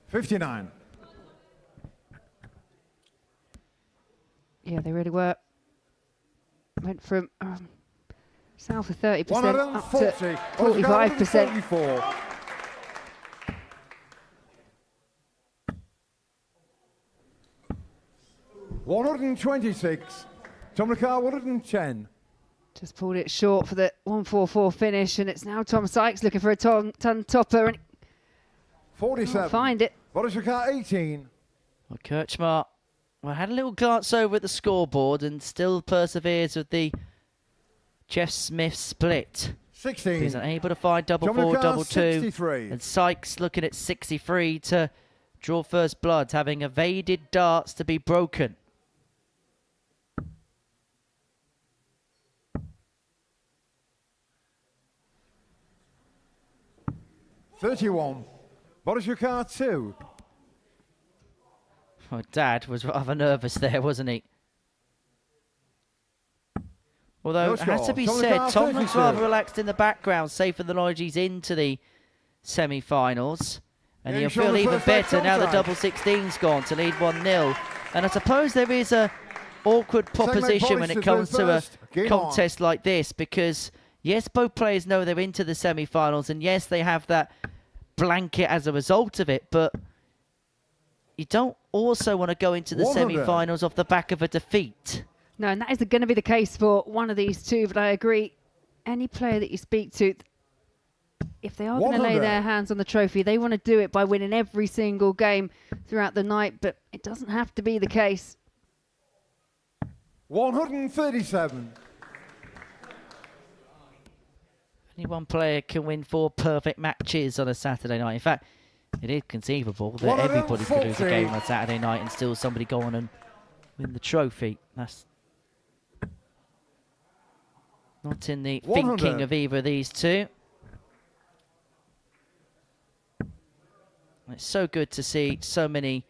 59. Yeah, they really were. Went from south of 30% up to 45%. 126. Tom McCarr, 110. Just pulled it short for the 144 finish, and it's now Tom Sykes looking for a ton topper. And 47. Find it. Boris McCarr, 18. Well, Krcmar, well, had a little glance over at the scoreboard and still perseveres with the Jeff Smith split. 16. He's unable to find double 4, double 2. And Sykes looking at 63 to draw first blood, having evaded darts to be broken. $31. Boris McCarr, 2. Oh, Dad was rather nervous there, wasn't he? Although, it has to be said, Tom looks rather relaxed in the background, safe in the knowledge he's into the semi-finals. And he'll feel even better now the double 16's gone to lead 1-0. And I suppose there is a awkward proposition when it comes to a contest like this, because, yes, both players know they're into the semi-finals, and yes, they have that blanket as a result of it, but you don't also want to go into the semi-finals off the back of a defeat. No, and that is going to be the case for one of these two, but I agree, any player that you speak to, if they are going to lay their hands on the trophy, they want to do it by winning every single game throughout the night, but it doesn't have to be the case. 137. Only one player can win 4 perfect matches on a Saturday night. In fact, it is conceivable that everybody could lose a game on a Saturday night and still somebody go on and win the trophy. That's not in the thinking of either of these two. It's so good to see so many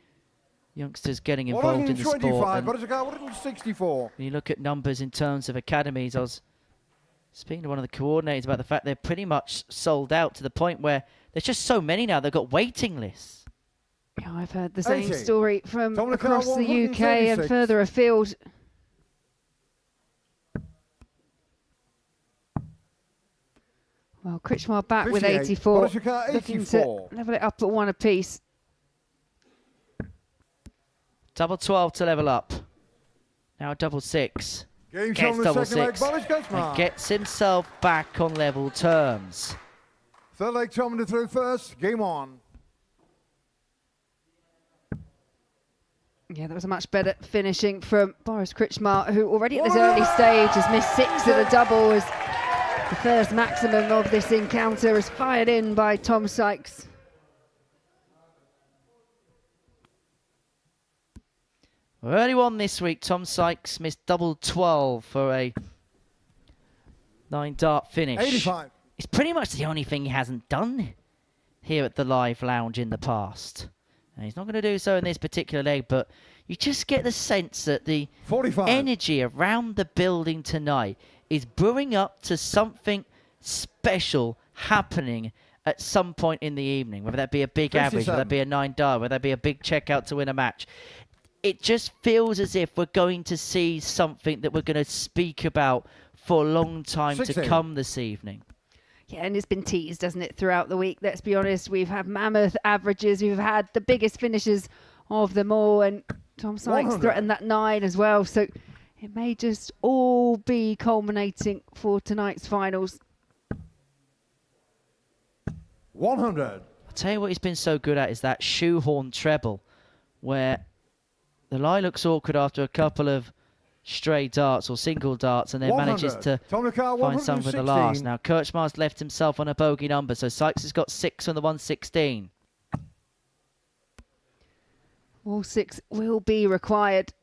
youngsters getting involved in the sport. 164. When you look at numbers in terms of academies, I was speaking to one of the coordinators about the fact they're pretty much sold out to the point where there's just so many now, they've got waiting lists. Yeah, I've heard the same story from across the UK and further afield. Well, Krcmar back with 58. 84, Boris, looking 84. to level it up at 1 apiece. Double 12 to level up. Now double 6. Game Gets shown the double second leg, 6. Boris Krcmar. And gets himself back on level terms. Third leg coming through first. Game on. Yeah, that was a much better finishing from Boris Krcmar, who already at this early stage has missed 6 at a double as the first maximum of this encounter is fired in by Tom Sykes. Early on this week, Tom Sykes missed double 12 for a 9-dart finish. 85. It's pretty much the only thing he hasn't done here at the Live Lounge in the past. And he's not going to do so in this particular leg, but you just get the sense that the 45. energy around the building tonight is brewing up to something special happening at some point in the evening, whether that be a big average, whether that be a 9-dart, whether that be a big checkout to win a match. It just feels as if we're going to see something that we're going to speak about for a long time 16. to come this evening. Yeah, and it's been teased, doesn't it, throughout the week? Let's be honest, we've had mammoth averages, we've had the biggest finishes of them all, and Tom Sykes 100. threatened that 9 as well, so it may just all be culminating for tonight's finals. 100. I'll tell you what he's been so good at is that shoehorn treble, where the lie looks awkward after a couple of stray darts or single darts and then 100. manages to Tomica, find something for the last. Now, Krcmar's left himself on a bogey number, so Sykes has got 6 on the 116. All 6 will be required.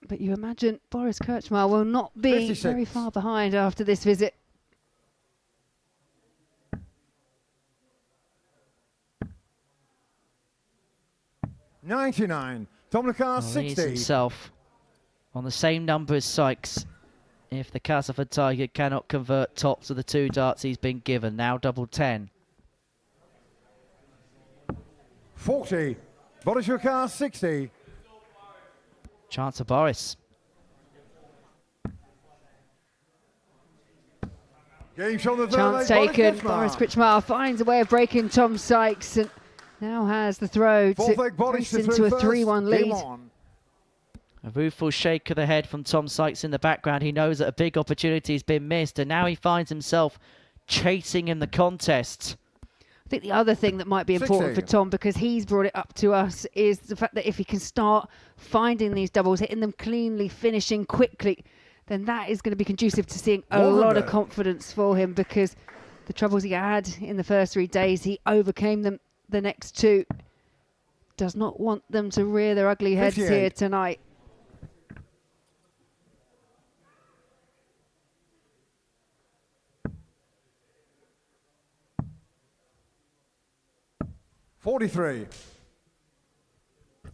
But you imagine Boris Krcmar will not be 56. very far behind after this visit. $99. Tomica, He's 60. himself on the same number as Sykes. If the Castleford Tiger cannot convert tops of the 2 darts he's been given. Now double 10. 40. Boris Krcmar, 60. Chance for Boris. Game shown the third Chance leg, taken. Boris Boris Krcmar. Krcmar finds a way of breaking Tom Sykes and now has the throw Fourth to leg, Boris race to into a through 3-1 first. Game lead. on. A rueful shake of the head from Tom Sykes in the background. He knows that a big opportunity has been missed, and now he finds himself chasing in the contest. I think the other thing that might be important for 16. Tom, because he's brought it up to us, is the fact that if he can start finding these doubles, hitting them cleanly, finishing quickly, then that is going to be conducive to seeing a lot of 100. confidence for him, because the troubles he had in the first 3 days, he overcame them the next 2. Does not want them to rear their ugly heads 58. here tonight. $43. A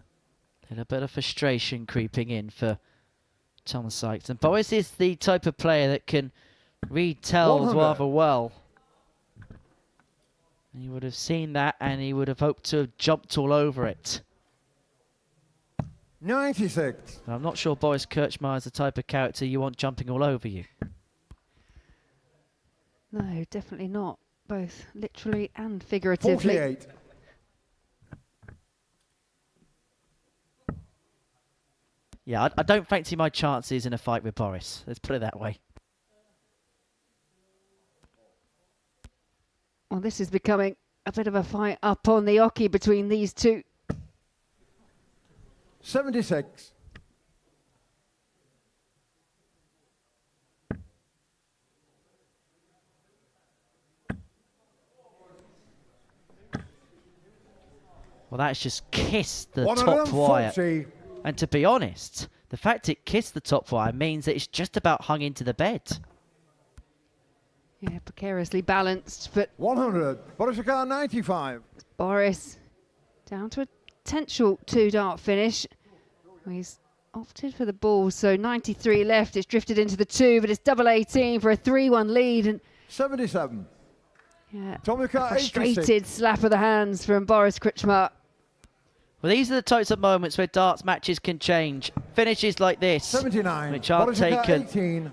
little bit of frustration creeping in for Tom Sykes. And Boris is the type of player that can read tells 100. rather well. He would have seen that and he would have hoped to have jumped all over it. 96. But I'm not sure Boris Krcmar is the type of character you want jumping all over you. No, definitely not. Both literally and figuratively. 48. Yeah, I don't fancy my chances in a fight with Boris. Let's put it that way. Well, this is becoming a bit of a fight up on the oche between these two. 76. Well, that's just kissed the top 140. wire. And to be honest, the fact it kissed the top wire means that it's just about hung into the bed. Yeah, precariously balanced, but 100. Boris Krcmar, 95. Boris down to a potential 2-dart finish. Well, he's opted for the ball, so 93 left. It's drifted into the 2, but it's double 18 for a 3-1 lead. And 77. yeah, Tomica, frustrated 86. slap of the hands from Boris Krcmar. Well, these are the types of moments where darts matches can change. Finishes like this, 79. which aren't Boris Krcmar, taken 18.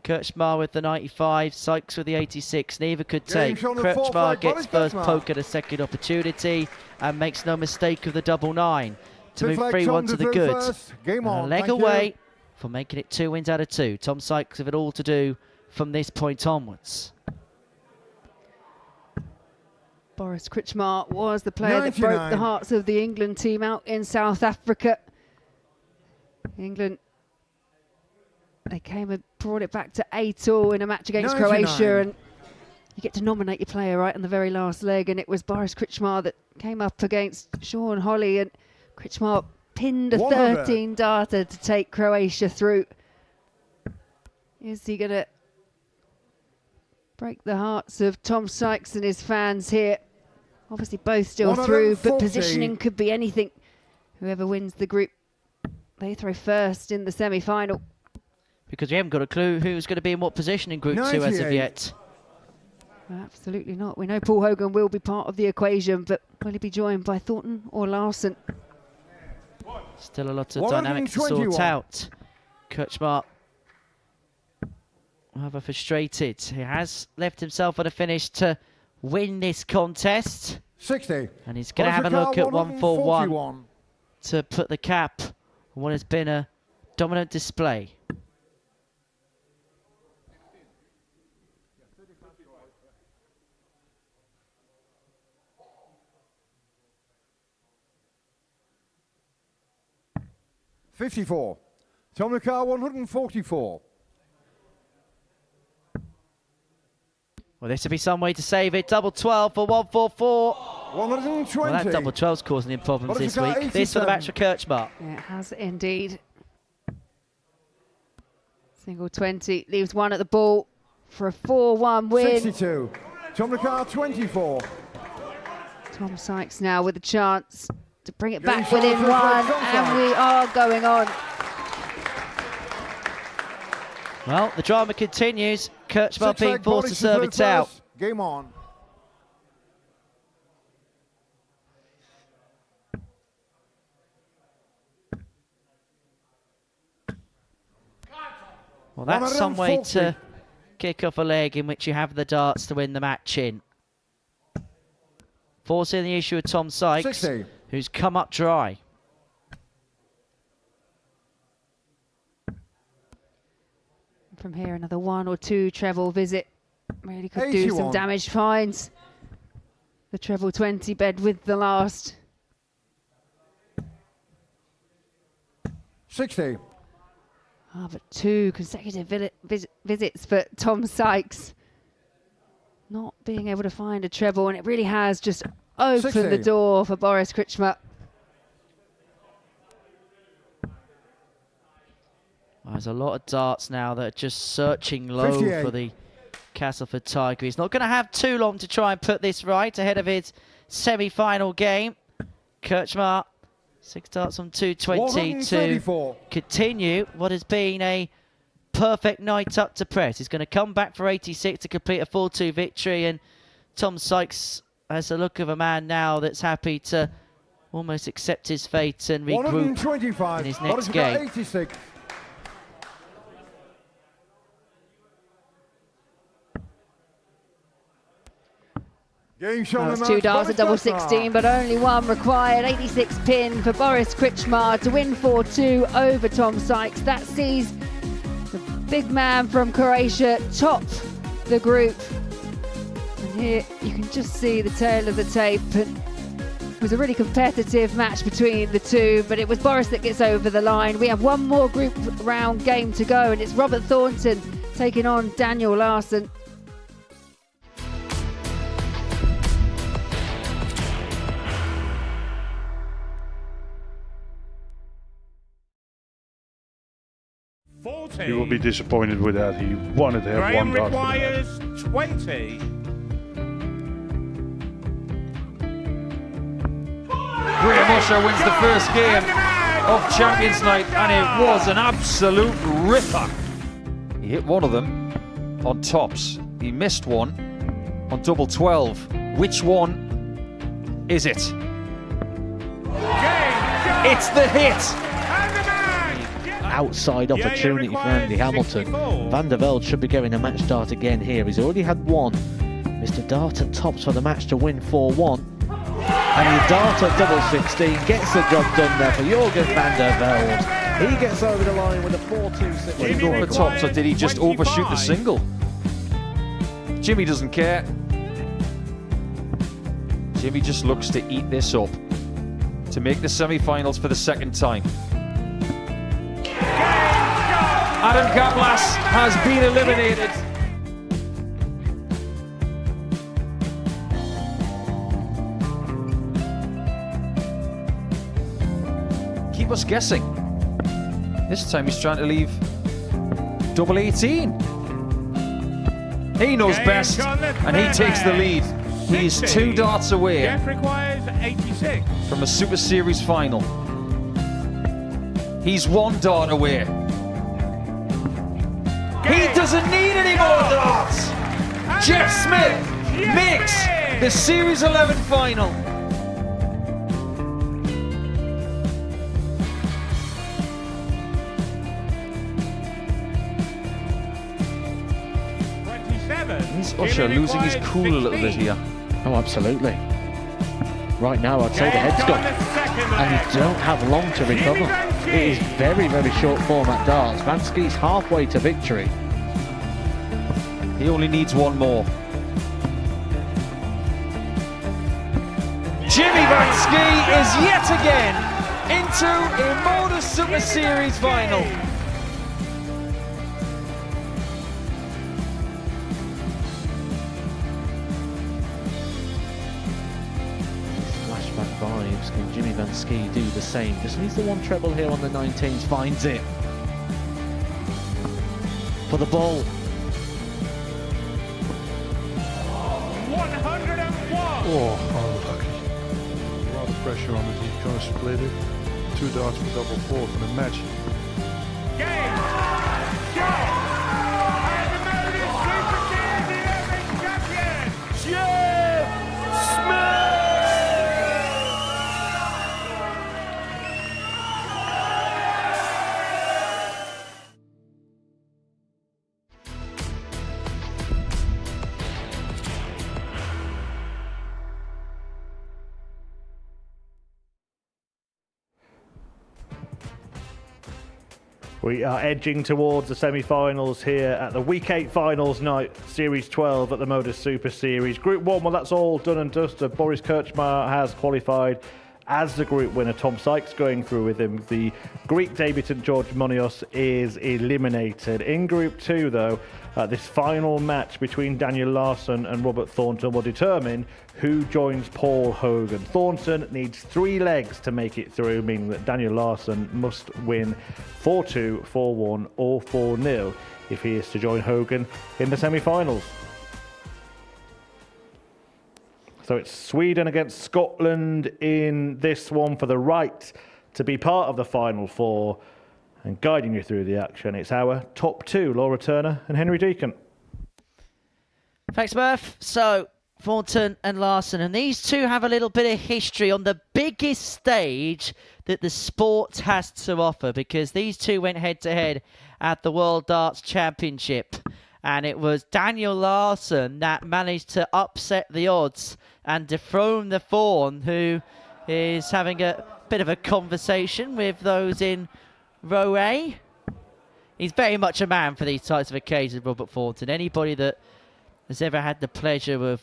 Krcmar with the 95, Sykes with the 86. Neither could take. Game's on the fourth Krcmar leg, gets Boris first Krcmar. poke at a second opportunity and makes no mistake of the double 9 to Fifth move leg, 3-1 Tom to the through good. first. Game on. A leg Thank you. away for making it 2 wins out of 2. Tom Sykes have it all to do from this point onwards. Boris Krcmar was the player that 99. broke the hearts of the England team out in South Africa. England, they came and brought it back to 8-all in a match against 99. Croatia, and you get to nominate your player right on the very last leg, and it was Boris Krcmar that came up against Sean Holly, and Krcmar pinned a 100. 13 darter to take Croatia through. Is he going to break the hearts of Tom Sykes and his fans here? Obviously both still through, but 140. positioning could be anything. Whoever wins the group, they throw first in the semi-final. Because we haven't got a clue who's going to be in what position in Group 2 as of 98. yet. Absolutely not. We know Paul Hogan will be part of the equation, but will he be joined by Thornton or Larsson? Still a lot of dynamics to sort 121. out. Krcmar rather frustrated. He has left himself on a finish to win this contest. 60. And he's going to have a look at 141 to put the cap on what has been a dominant display. $54. Tom Car 144. Well, this would be some way to save it. Double 12 for 144. 120. Well, that double 12's causing him problems this Boris week. This for the match for Krcmar. Yeah, it has indeed. Single 20 leaves one at the ball for a 4-1 win. 62. Tom Car 24. Tom Sykes now with a chance to bring it Game back shot within for one, Tom and Sykes. we are going on. Well, the drama continues. Krcmar Six being leg, forced to Boris serve through it out. first. Game on. Well, that's some way 140. to kick off a leg in which you have the darts to win the match in. Forcing the issue of Tom Sykes, 60. who's come up dry. From here, another 1 or 2 treble visit. Really could do 81. some damage. Finds the treble 20 bed with the last. 60. But 2 consecutive visits for Tom Sykes. Not being able to find a treble, and it really has just opened 60. the door for Boris Krcmar. Well, there's a lot of darts now that are just searching low 58. for the Castleford Tiger. He's not going to have too long to try and put this right ahead of his semi-final game. Krcmar, 6 darts on 220 to 134. continue what has been a perfect night up to press. He's going to come back for 86 to complete a 4-2 victory, and Tom Sykes has a look of a man now that's happy to almost accept his fate and regroup 125. in his Boris next Car game. 86. Game shot That in was the 2 match, darts at Boris double Krcmar. 16, but only 1 required. 86 pin for Boris Krcmar to win 4-2 over Tom Sykes. That sees the big man from Croatia top the group. And here you can just see the tail of the tape. And it was a really competitive match between the two, but it was Boris that gets over the line. We have one more group round game to go, and it's Robert Thornton taking on Daniel Larsson. He will be disappointed with that. He wanted to have Graham one dart. requires 20. Graham Usher wins the first game of Champions Night, and it was an absolute ripper. He hit one of them on tops. He missed one on double 12. Which one is it? It's the hit. outside opportunity for Andy Hamilton. Van der Velde should be getting a match start again here. He's already had one. Mr. Darton tops for the match to win 4-1. And the Darton double 16 gets the job done there for Jorgen van der Velde. He gets over the line with a 4-2-6. Did he go for tops or did he just overshoot the single? Jimmy doesn't care. Jimmy just looks to eat this up to make the semi-finals for the second time. Adam Gablas has been eliminated. Keep us guessing. This time he's trying to leave double 18. He knows best, and he takes the lead. He is 2 darts away requires 86. from a Super Series final. He's 1 dart away. He doesn't need any more darts. Jeff Smith makes the Series 11 final. Is Usher losing his cool a little bit here? Oh, absolutely. Right now, I'd say the head's gone. And you don't have long to recover. It is very, very short format darts. Vansky's halfway to victory. He only needs 1 more. Jimmy Vansky is yet again into a Modus Super Series final. Flashback vibes. Can Jimmy Vansky do the same? Just needs the 1 treble here on the 19s. Finds it. For the ball. 101. Oh, unlucky. A lot of pressure on it. He kind of split it. 2 darts for double 4 for the match. Game. Shot. And the Modus Super Series champion, Jeff Smith. We are edging towards the semi-finals here at the Week 8 finals night, Series 12 at the Modus Super Series. Group 1, well, that's all done and dusted. Boris Krcmar has qualified as the group winner. Tom Sykes going through with him. The Greek debutant George Monios is eliminated. In Group 2, though, this final match between Daniel Larsson and Robert Thornton will determine who joins Paul Hogan. Thornton needs 3 legs to make it through, meaning that Daniel Larsson must win 4-2, 4-1 or 4-0 if he is to join Hogan in the semi-finals. So it's Sweden against Scotland in this one for the right to be part of the Final 4. And guiding you through the action, it's our top 2, Laura Turner and Henry Deacon. Thanks, Murph. So, Thornton and Larsson, and these two have a little bit of history on the biggest stage that the sport has to offer, because these two went head-to-head at the World Darts Championship. And it was Daniel Larsson that managed to upset the odds and dethrone the Fawn, who is having a bit of a conversation with those in row A. He's very much a man for these types of occasions, Robert Thornton. Anybody that has ever had the pleasure of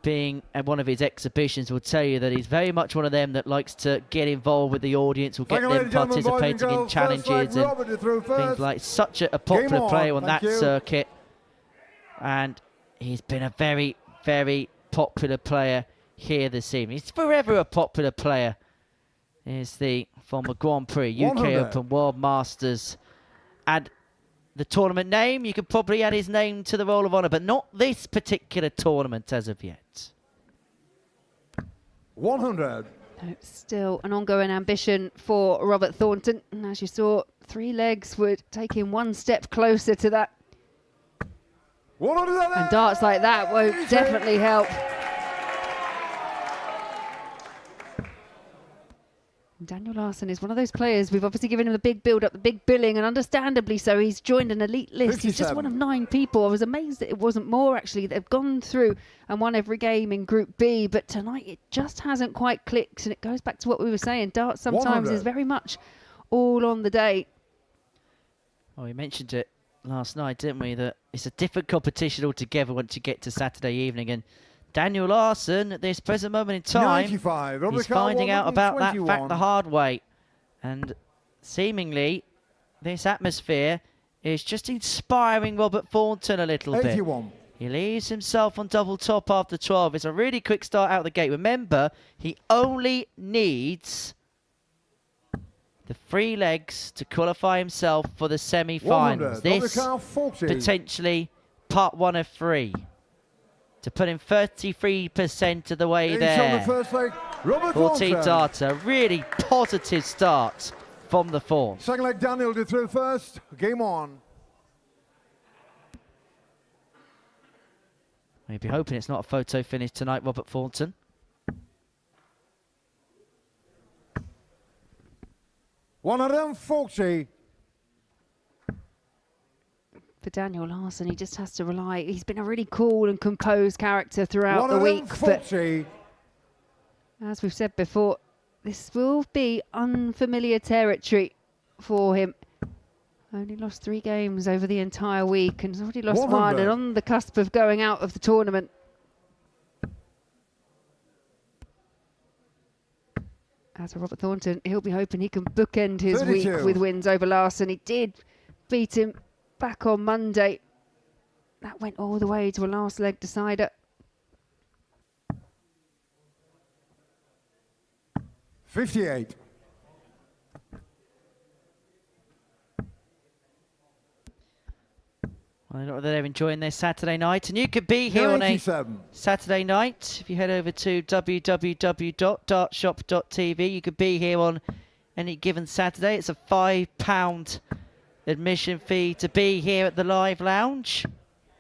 being at one of his exhibitions will tell you that he's very much one of them that likes to get involved with the audience, will get them participating in challenges and things like. Such a popular player on that circuit, and he's been a very, very popular player here this evening. He's forever a popular player. Here's the former Grand Prix, UK 100. Open, World Masters, and the tournament name, you could probably add his name to the Roll of Honour, but not this particular tournament as of yet. 100. Still an ongoing ambition for Robert Thornton. And as you saw, 3 legs would take him 1 step closer to that. And darts like that won't definitely help. Daniel Larsson is one of those players, we've obviously given him the big build-up, the big billing, and understandably so, he's joined an elite list. He's just one of 9 people. I was amazed that it wasn't more, actually. They've gone through and won every game in Group B, but tonight it just hasn't quite clicked, and it goes back to what we were saying. Darts sometimes is very much all on the day. Oh, we mentioned it last night, didn't we, that it's a different competition altogether once you get to Saturday evening, and Daniel Larsson, at this present moment in time, he's finding out about that fact the hard way. And seemingly, this atmosphere is just inspiring Robert Thornton a little bit. He leaves himself on double top after 12. It's a really quick start out the gate. Remember, he only needs the 3 legs to qualify himself for the semi-finals. This potentially part 1 of 3. To put him 33% of the way there. 14 darter, really positive start from the form. Second leg, Daniel did through first. Game on. Maybe hoping it's not a photo finish tonight, Robert Thornton. $140. For Daniel Larsson, he just has to rely. He's been a really cool and composed character throughout the week. But as we've said before, this will be unfamiliar territory for him. Only lost 3 games over the entire week and has already lost 1 and on the cusp of going out of the tournament. As for Robert Thornton, he'll be hoping he can bookend his 32. Week with wins over Larsson. He did beat him back on Monday. That went all the way to a last leg decider. 58. I know that they're enjoying their Saturday night, and you could be here 97. On a Saturday night. If you head over to www.dartshop.tv, you could be here on any given Saturday. It's a £5 admission fee to be here at the live lounge.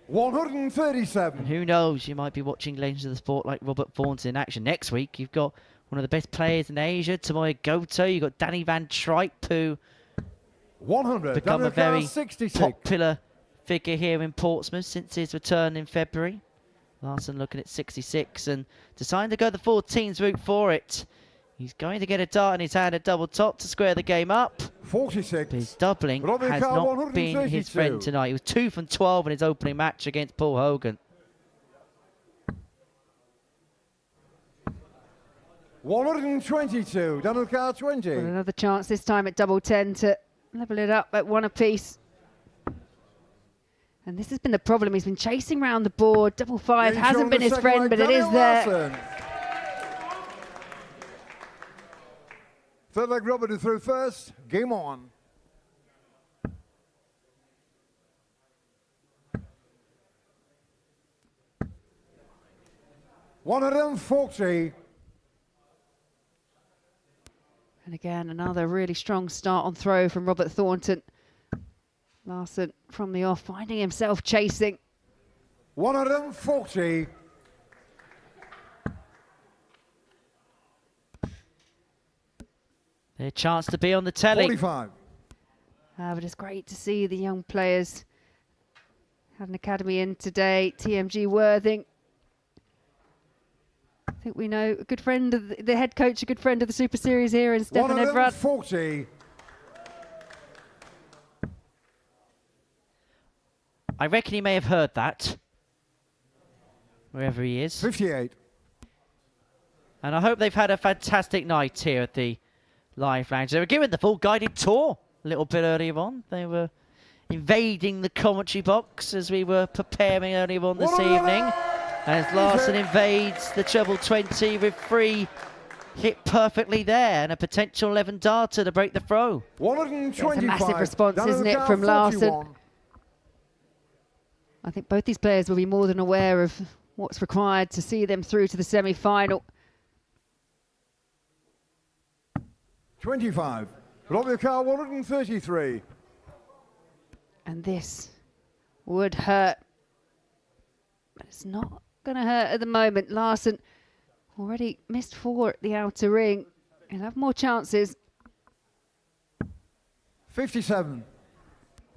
137. And who knows, you might be watching Legends of the Sport like Robert Thornton in action next week. You've got one of the best players in Asia, Tomoya Goto. You've got Danny Van Tripe, who 100. become a very popular figure here in Portsmouth since his return in February. Larsson looking at 66 and deciding to go the 14s route for it. He's going to get a dart in his hand at double top to square the game up. 46. His doubling has not been his friend tonight. He was 2 from 12 in his opening match against Paul Hogan. 122. Daniel Carr 20. Got another chance this time at double 10 to level it up at 1 apiece. And this has been the problem. He's been chasing around the board. Double 5 hasn't been his friend, but it is there. Third leg, Robert is through first. Game on. $140. And again, another really strong start on throw from Robert Thornton. Larsson from the off, finding himself chasing. 140. Their chance to be on the telly. 45. But it's great to see the young players. Had an academy in today. TMG Worthing. I think we know a good friend of the head coach, a good friend of the Super Series here, and Stefan Everard. 140. I reckon he may have heard that, wherever he is. 58. And I hope they've had a fantastic night here at the live lounge. They were given the full guided tour a little bit earlier on. They were invading the commentary box as we were preparing earlier on this evening. As Larsson invades the treble 20 with 3 hit perfectly there and a potential 11 darter to break the throw. 125. It's a massive response, isn't it, from Larsson? I think both these players will be more than aware of what's required to see them through to the semi-final. 25. Robert Carr, 133. And this would hurt. But it's not going to hurt at the moment. Larsson already missed 4 at the outer ring. He'll have more chances. 57.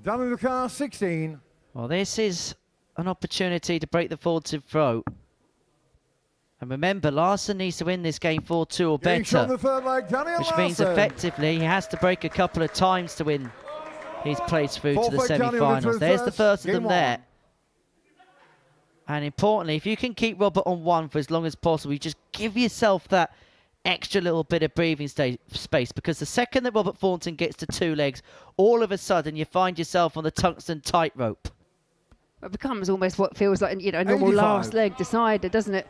Down in the car, 16. Well, this is an opportunity to break the forward-to throw. And remember, Larsson needs to win this game 4-2 or better, which means effectively he has to break a couple of times to win his place through to the semi-finals. There's the first of them there. And importantly, if you can keep Robert on one for as long as possible, you just give yourself that extra little bit of breathing space, because the second that Robert Thornton gets to 2 legs, all of a sudden you find yourself on the tungsten tightrope. It becomes almost what feels like, you know, a normal 85. last leg decider, doesn't it?